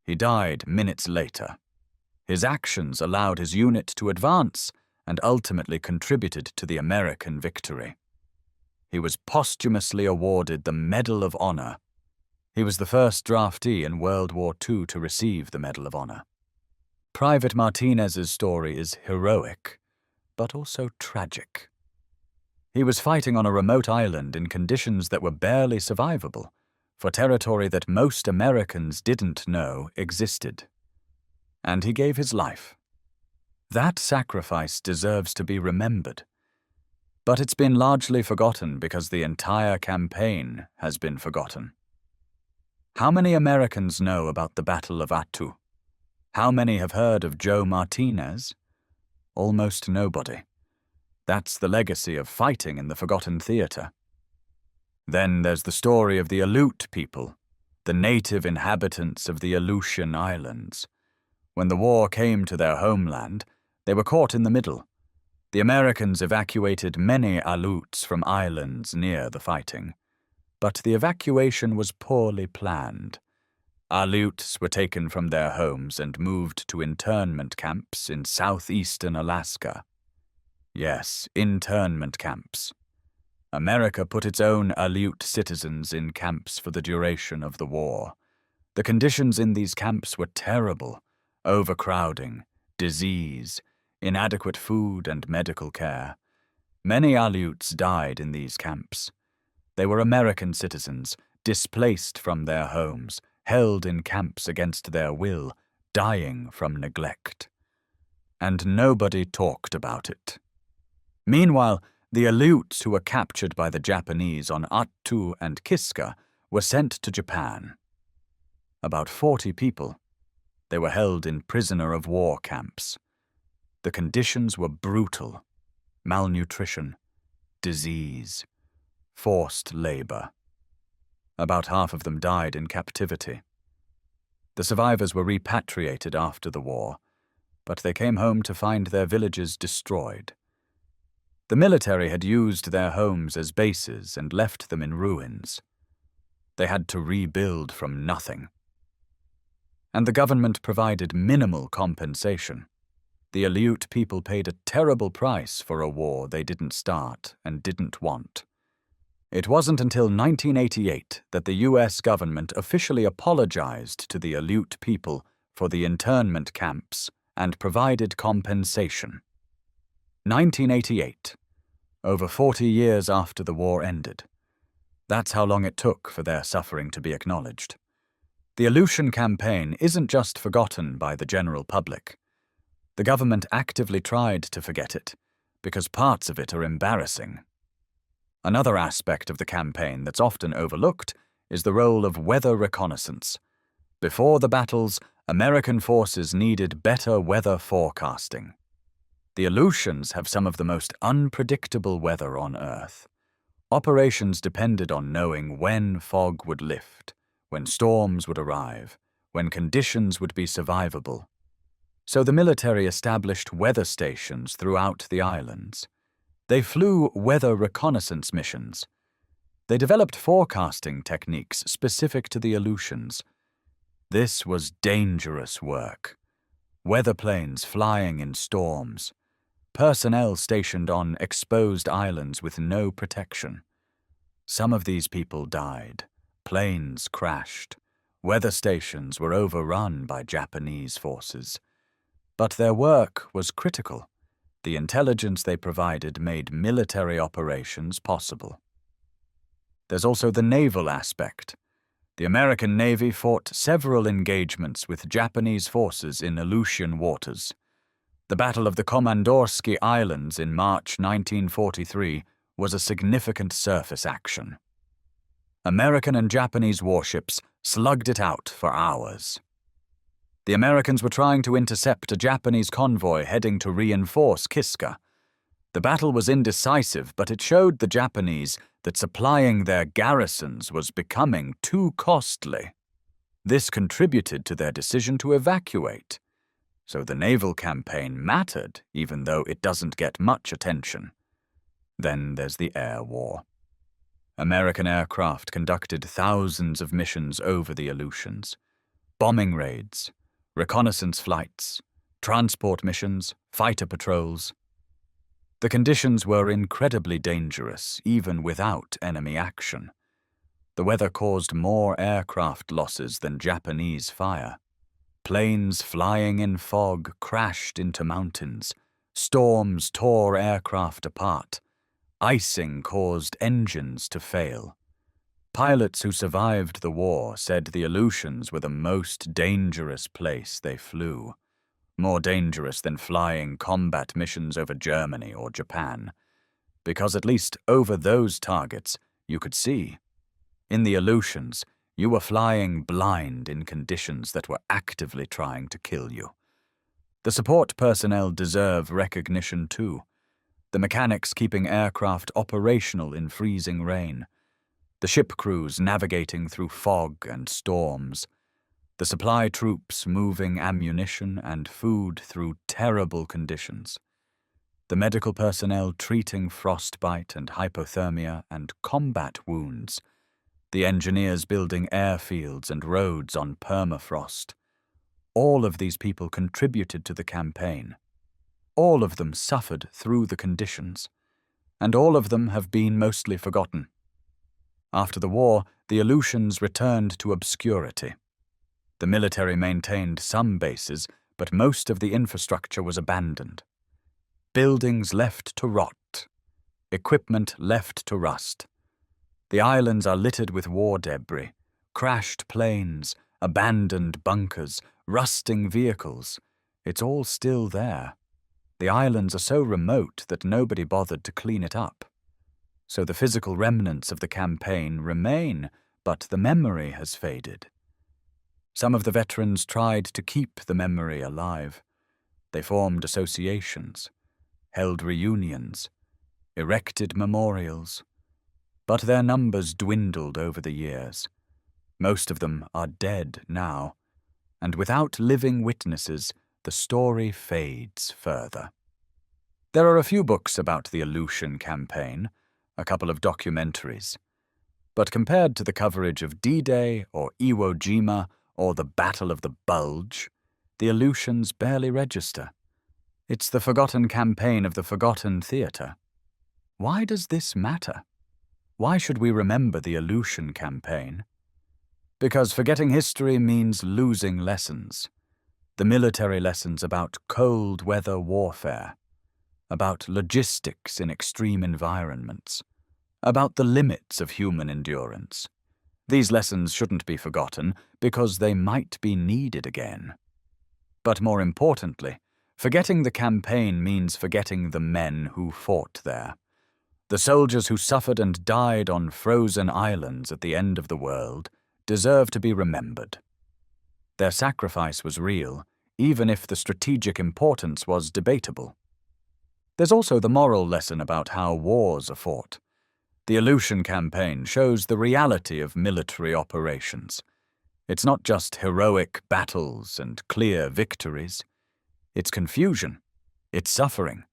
He died minutes later. His actions allowed his unit to advance and ultimately contributed to the American victory. He was posthumously awarded the Medal of Honor. He was the first draftee in World War II to receive the Medal of Honor. Private Martinez's story is heroic, but also tragic. He was fighting on a remote island in conditions that were barely survivable, for territory that most Americans didn't know existed. And he gave his life. That sacrifice deserves to be remembered. But it's been largely forgotten because the entire campaign has been forgotten. How many Americans know about the Battle of Attu? How many have heard of Joe Martinez? Almost nobody. That's the legacy of fighting in the forgotten theater. Then there's the story of the Aleut people, the native inhabitants of the Aleutian Islands. When the war came to their homeland, they were caught in the middle. The Americans evacuated many Aleuts from islands near the fighting. But the evacuation was poorly planned. Aleuts were taken from their homes and moved to internment camps in southeastern Alaska. Yes, internment camps. America put its own Aleut citizens in camps for the duration of the war. The conditions in these camps were terrible: overcrowding, disease, inadequate food and medical care. Many Aleuts died in these camps. They were American citizens, displaced from their homes, held in camps against their will, dying from neglect. And nobody talked about it. Meanwhile, the Aleuts who were captured by the Japanese on Attu and Kiska were sent to Japan. About 40 people. They were held in prisoner-of-war camps. The conditions were brutal: malnutrition, disease, forced labor. About half of them died in captivity. The survivors were repatriated after the war, but they came home to find their villages destroyed. The military had used their homes as bases and left them in ruins. They had to rebuild from nothing. And the government provided minimal compensation. The Aleut people paid a terrible price for a war they didn't start and didn't want. It wasn't until 1988 that the U.S. government officially apologized to the Aleut people for the internment camps and provided compensation. 1988, over 40 years after the war ended. That's how long it took for their suffering to be acknowledged. The Aleutian Campaign isn't just forgotten by the general public. The government actively tried to forget it, because parts of it are embarrassing. Another aspect of the campaign that's often overlooked is the role of weather reconnaissance. Before the battles, American forces needed better weather forecasting. The Aleutians have some of the most unpredictable weather on Earth. Operations depended on knowing when fog would lift, when storms would arrive, when conditions would be survivable. So the military established weather stations throughout the islands. They flew weather reconnaissance missions. They developed forecasting techniques specific to the Aleutians. This was dangerous work. Weather planes flying in storms. Personnel stationed on exposed islands with no protection. Some of these people died. Planes crashed. Weather stations were overrun by Japanese forces. But their work was critical. The intelligence they provided made military operations possible. There's also the naval aspect. The American Navy fought several engagements with Japanese forces in Aleutian waters. The Battle of the Komandorsky Islands in March 1943 was a significant surface action. American and Japanese warships slugged it out for hours. The Americans were trying to intercept a Japanese convoy heading to reinforce Kiska. The battle was indecisive, but it showed the Japanese that supplying their garrisons was becoming too costly. This contributed to their decision to evacuate. So the naval campaign mattered, even though it doesn't get much attention. Then there's the air war. American aircraft conducted thousands of missions over the Aleutians. Bombing raids, reconnaissance flights, transport missions, fighter patrols. The conditions were incredibly dangerous, even without enemy action. The weather caused more aircraft losses than Japanese fire. Planes flying in fog crashed into mountains. Storms tore aircraft apart. Icing caused engines to fail. Pilots who survived the war said the Aleutians were the most dangerous place they flew. More dangerous than flying combat missions over Germany or Japan. Because at least over those targets, you could see. In the Aleutians, you were flying blind in conditions that were actively trying to kill you. The support personnel deserve recognition too. The mechanics keeping aircraft operational in freezing rain. The ship crews navigating through fog and storms. The supply troops moving ammunition and food through terrible conditions. The medical personnel treating frostbite and hypothermia and combat wounds. the engineers building airfields and roads on permafrost. All of these people contributed to the campaign. All of them suffered through the conditions, and all of them have been mostly forgotten. After the war, the Aleutians returned to obscurity. The military maintained some bases, but most of the infrastructure was abandoned. Buildings left to rot. Equipment left to rust. The islands are littered with war debris, crashed planes, abandoned bunkers, rusting vehicles. It's all still there. The islands are so remote that nobody bothered to clean it up. So the physical remnants of the campaign remain, but the memory has faded. Some of the veterans tried to keep the memory alive. They formed associations, held reunions, erected memorials. But their numbers dwindled over the years. Most of them are dead now, and without living witnesses, the story fades further. There are a few books about the Aleutian Campaign, a couple of documentaries. But compared to the coverage of D-Day or Iwo Jima or the Battle of the Bulge, the Aleutians barely register. It's the forgotten campaign of the forgotten theatre. Why does this matter? Why should we remember the Aleutian Campaign? Because forgetting history means losing lessons. The military lessons about cold weather warfare, about logistics in extreme environments, about the limits of human endurance. These lessons shouldn't be forgotten because they might be needed again. But more importantly, forgetting the campaign means forgetting the men who fought there. The soldiers who suffered and died on frozen islands at the end of the world deserve to be remembered. Their sacrifice was real, even if the strategic importance was debatable. There's also the moral lesson about how wars are fought. The Aleutian Campaign shows the reality of military operations. It's not just heroic battles and clear victories. It's confusion. It's suffering.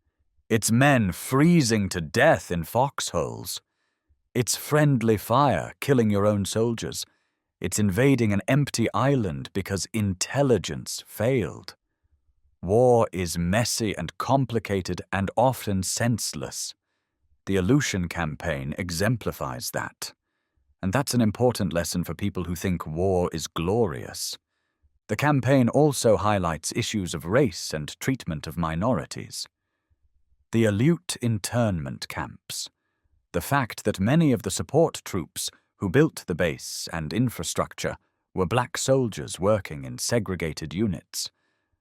It's men freezing to death in foxholes. It's friendly fire killing your own soldiers. It's invading an empty island because intelligence failed. War is messy and complicated and often senseless. The Aleutian Campaign exemplifies that. And that's an important lesson for people who think war is glorious. The campaign also highlights issues of race and treatment of minorities. The Aleut internment camps. The fact that many of the support troops who built the base and infrastructure were black soldiers working in segregated units.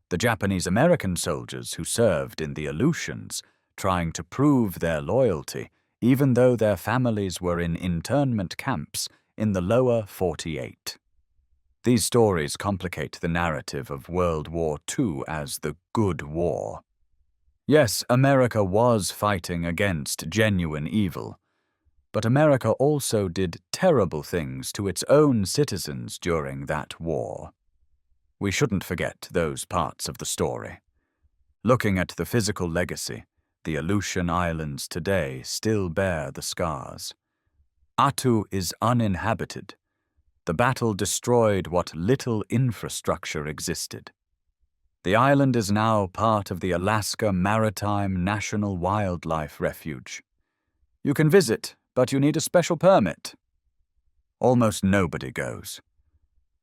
The Japanese-American soldiers who served in the Aleutians, trying to prove their loyalty, even though their families were in internment camps in the lower 48. These stories complicate the narrative of World War II as the good war. Yes, America was fighting against genuine evil, but America also did terrible things to its own citizens during that war. We shouldn't forget those parts of the story. Looking at the physical legacy, the Aleutian Islands today still bear the scars. Attu is uninhabited. The battle destroyed what little infrastructure existed. The island is now part of the Alaska Maritime National Wildlife Refuge. You can visit, but you need a special permit. Almost nobody goes.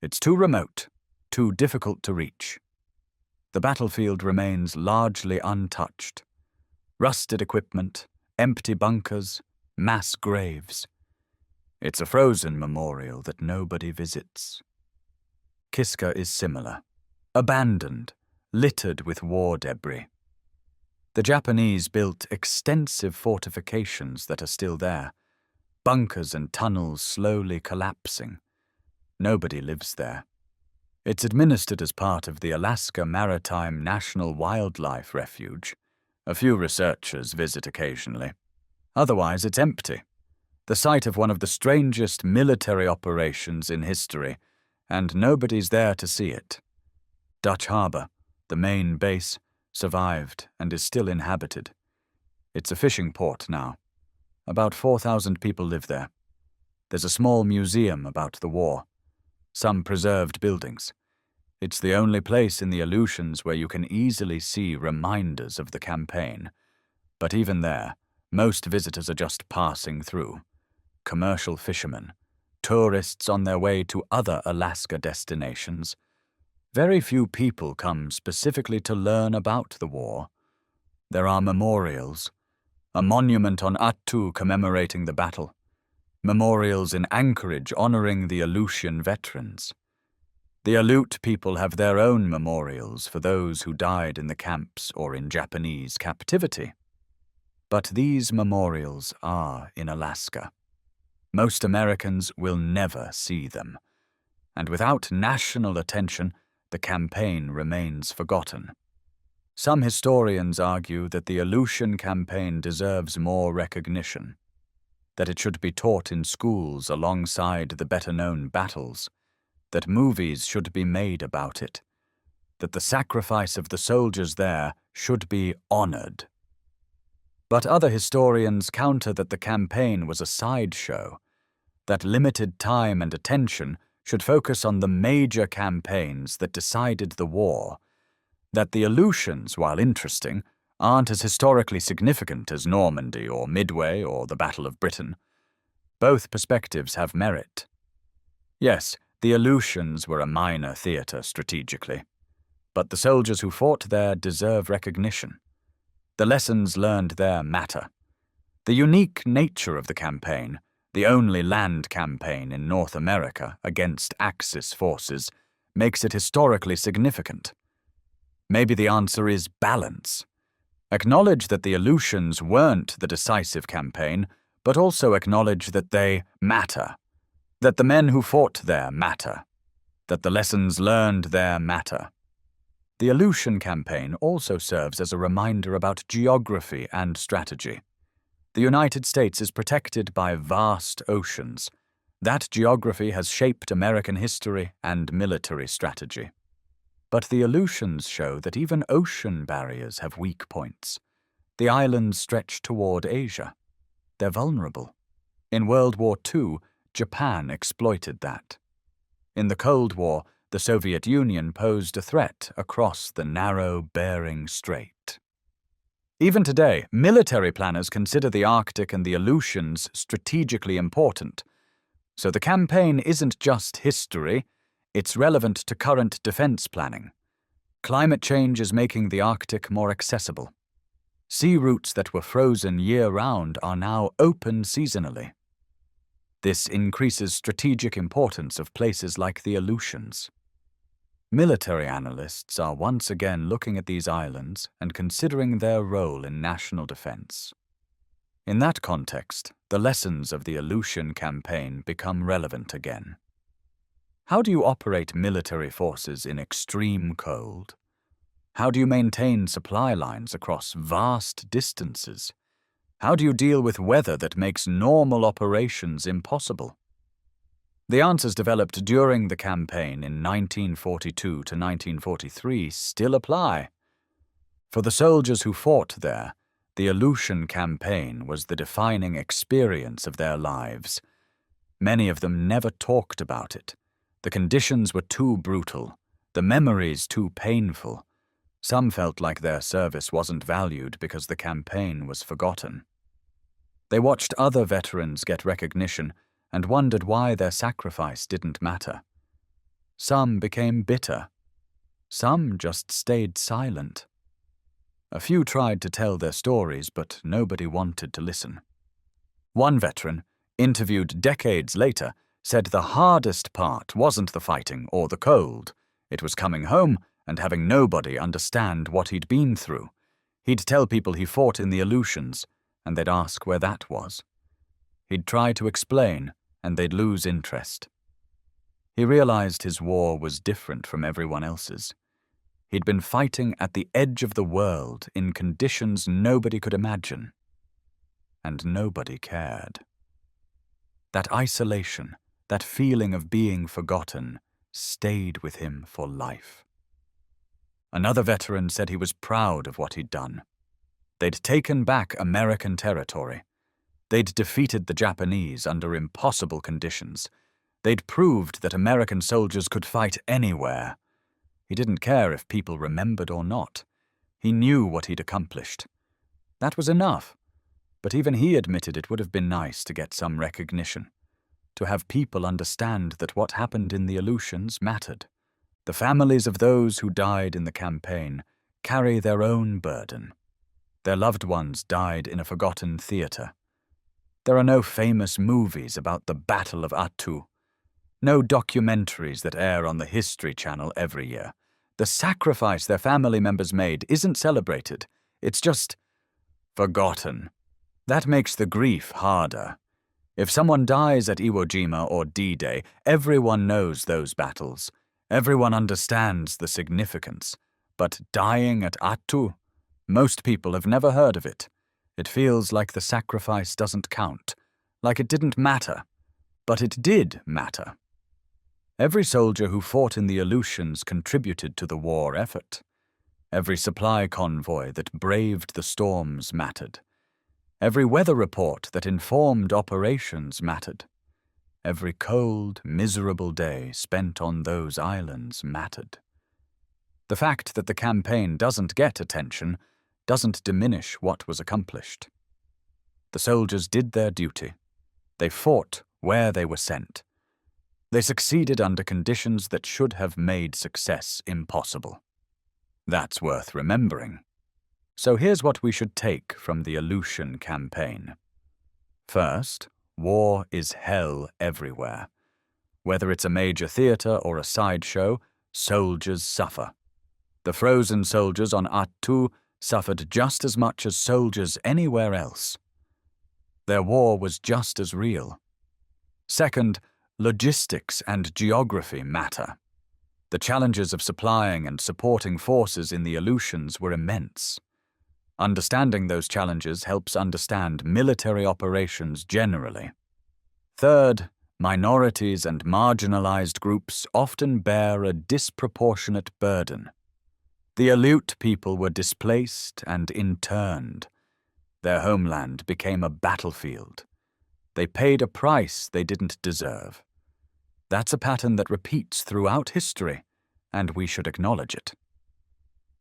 It's too remote, too difficult to reach. The battlefield remains largely untouched. Rusted equipment, empty bunkers, mass graves. It's a frozen memorial that nobody visits. Kiska is similar. Abandoned, littered with war debris. The Japanese built extensive fortifications that are still there, bunkers and tunnels slowly collapsing. Nobody lives there. It's administered as part of the Alaska Maritime National Wildlife Refuge. A few researchers visit occasionally. Otherwise, it's empty. The site of one of the strangest military operations in history, and nobody's there to see it. Dutch Harbor, the main base, survived and is still inhabited. It's a fishing port now. About 4,000 people live there. There's a small museum about the war. Some preserved buildings. It's the only place in the Aleutians where you can easily see reminders of the campaign. But even there, most visitors are just passing through. Commercial fishermen, tourists on their way to other Alaska destinations. Very few people come specifically to learn about the war. There are memorials. A monument on Attu commemorating the battle. Memorials in Anchorage honoring the Aleutian veterans. The Aleut people have their own memorials for those who died in the camps or in Japanese captivity. But these memorials are in Alaska. Most Americans will never see them, and without national attention, the campaign remains forgotten. Some historians argue that the Aleutian Campaign deserves more recognition, that it should be taught in schools alongside the better-known battles, that movies should be made about it, that the sacrifice of the soldiers there should be honored. But other historians counter that the campaign was a sideshow, that limited time and attention should focus on the major campaigns that decided the war, that the Aleutians, while interesting, aren't as historically significant as Normandy or Midway or the Battle of Britain. Both perspectives have merit. Yes, the Aleutians were a minor theatre strategically, but the soldiers who fought there deserve recognition. The lessons learned there matter. The unique nature of the campaign, the only land campaign in North America against Axis forces, makes it historically significant. Maybe the answer is balance. Acknowledge that the Aleutians weren't the decisive campaign, but also acknowledge that they matter. That the men who fought there matter. That the lessons learned there matter. The Aleutian Campaign also serves as a reminder about geography and strategy. The United States is protected by vast oceans. That geography has shaped American history and military strategy. But the Aleutians show that even ocean barriers have weak points. The islands stretch toward Asia. They're vulnerable. In World War II, Japan exploited that. In the Cold War, the Soviet Union posed a threat across the narrow Bering Strait. Even today, military planners consider the Arctic and the Aleutians strategically important. So the campaign isn't just history, it's relevant to current defense planning. Climate change is making the Arctic more accessible. Sea routes that were frozen year-round are now open seasonally. This increases strategic importance of places like the Aleutians. Military analysts are once again looking at these islands and considering their role in national defense. In that context, the lessons of the Aleutian Campaign become relevant again. How do you operate military forces in extreme cold? How do you maintain supply lines across vast distances? How do you deal with weather that makes normal operations impossible? The answers developed during the campaign in 1942 to 1943 still apply. For the soldiers who fought there, the Aleutian Campaign was the defining experience of their lives. Many of them never talked about it. The conditions were too brutal, the memories too painful. Some felt like their service wasn't valued because the campaign was forgotten. They watched other veterans get recognition and wondered why their sacrifice didn't matter. Some became bitter. Some just stayed silent. A few tried to tell their stories, but nobody wanted to listen. One veteran, interviewed decades later, said the hardest part wasn't the fighting or the cold. It was coming home and having nobody understand what he'd been through. He'd tell people he fought in the Aleutians, and they'd ask where that was. He'd try to explain, and they'd lose interest. He realized his war was different from everyone else's. He'd been fighting at the edge of the world in conditions nobody could imagine. And nobody cared. That isolation, that feeling of being forgotten, stayed with him for life. Another veteran said he was proud of what he'd done. They'd taken back American territory. They'd defeated the Japanese under impossible conditions. They'd proved that American soldiers could fight anywhere. He didn't care if people remembered or not. He knew what he'd accomplished. That was enough. But even he admitted it would have been nice to get some recognition, to have people understand that what happened in the Aleutians mattered. The families of those who died in the campaign carry their own burden. Their loved ones died in a forgotten theater. There are no famous movies about the Battle of Attu, no documentaries that air on the History Channel every year. The sacrifice their family members made isn't celebrated. It's just forgotten. That makes the grief harder. If someone dies at Iwo Jima or D-Day, everyone knows those battles. Everyone understands the significance. But dying at Attu? Most people have never heard of it. It feels like the sacrifice doesn't count, like it didn't matter. But it did matter. Every soldier who fought in the Aleutians contributed to the war effort. Every supply convoy that braved the storms mattered. Every weather report that informed operations mattered. Every cold, miserable day spent on those islands mattered. The fact that the campaign doesn't get attention doesn't diminish what was accomplished. The soldiers did their duty. They fought where they were sent. They succeeded under conditions that should have made success impossible. That's worth remembering. So here's what we should take from the Aleutian campaign. First, war is hell everywhere. Whether it's a major theater or a sideshow, soldiers suffer. The frozen soldiers on Attu suffered just as much as soldiers anywhere else. Their war was just as real. Second, logistics and geography matter. The challenges of supplying and supporting forces in the Aleutians were immense. Understanding those challenges helps understand military operations generally. Third, minorities and marginalized groups often bear a disproportionate burden. The Aleut people were displaced and interned. Their homeland became a battlefield. They paid a price they didn't deserve. That's a pattern that repeats throughout history, and we should acknowledge it.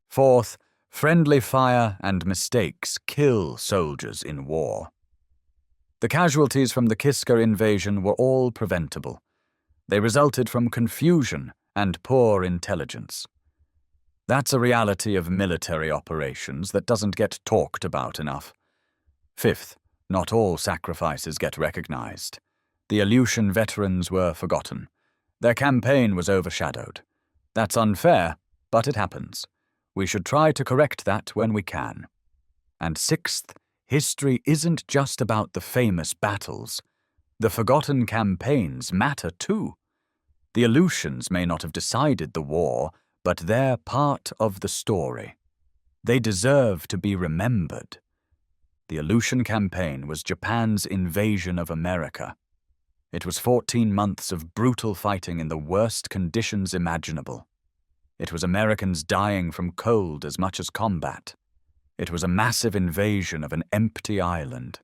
Fourth, friendly fire and mistakes kill soldiers in war. The casualties from the Kiska invasion were all preventable. They resulted from confusion and poor intelligence. That's a reality of military operations that doesn't get talked about enough. Fifth, not all sacrifices get recognized. The Aleutian veterans were forgotten. Their campaign was overshadowed. That's unfair, but it happens. We should try to correct that when we can. And sixth, history isn't just about the famous battles. The forgotten campaigns matter too. The Aleutians may not have decided the war, but they're part of the story. They deserve to be remembered. The Aleutian campaign was Japan's invasion of America. It was 14 months of brutal fighting in the worst conditions imaginable. It was Americans dying from cold as much as combat. It was a massive invasion of an empty island.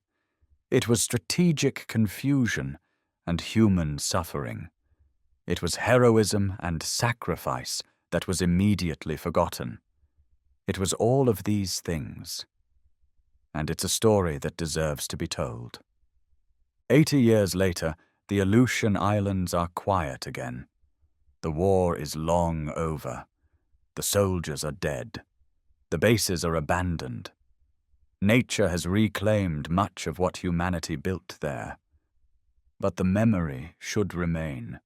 It was strategic confusion and human suffering. It was heroism and sacrifice that was immediately forgotten. It was all of these things. And it's a story that deserves to be told. 80 years later, the Aleutian Islands are quiet again. The war is long over. The soldiers are dead. The bases are abandoned. Nature has reclaimed much of what humanity built there. But the memory should remain.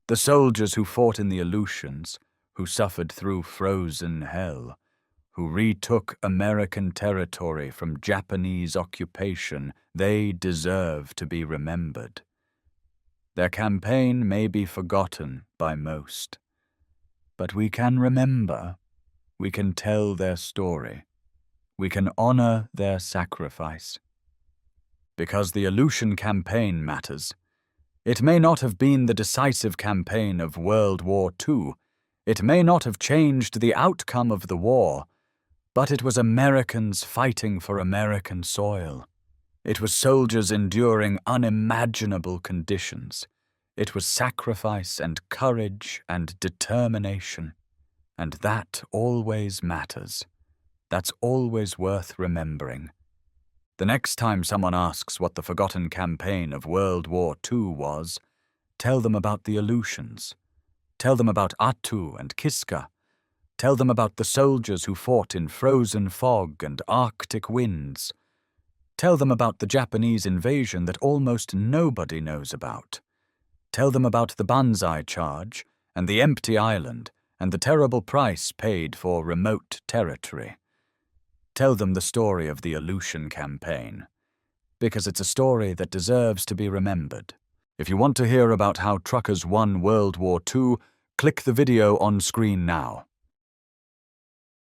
The soldiers who fought in the Aleutians, who suffered through frozen hell, who retook American territory from Japanese occupation, they deserve to be remembered. Their campaign may be forgotten by most, but we can remember, we can tell their story, we can honor their sacrifice. Because the Aleutian campaign matters. It may not have been the decisive campaign of World War II, it may not have changed the outcome of the war, but it was Americans fighting for American soil. It was soldiers enduring unimaginable conditions. It was sacrifice and courage and determination. And that always matters. That's always worth remembering. The next time someone asks what the forgotten campaign of World War II was, tell them about the Aleutians. Tell them about Attu and Kiska. Tell them about the soldiers who fought in frozen fog and Arctic winds. Tell them about the Japanese invasion that almost nobody knows about. Tell them about the Banzai charge and the empty island and the terrible price paid for remote territory. Tell them the story of the Aleutian Campaign, because it's a story that deserves to be remembered. If you want to hear about how truckers won World War II, click the video on screen now.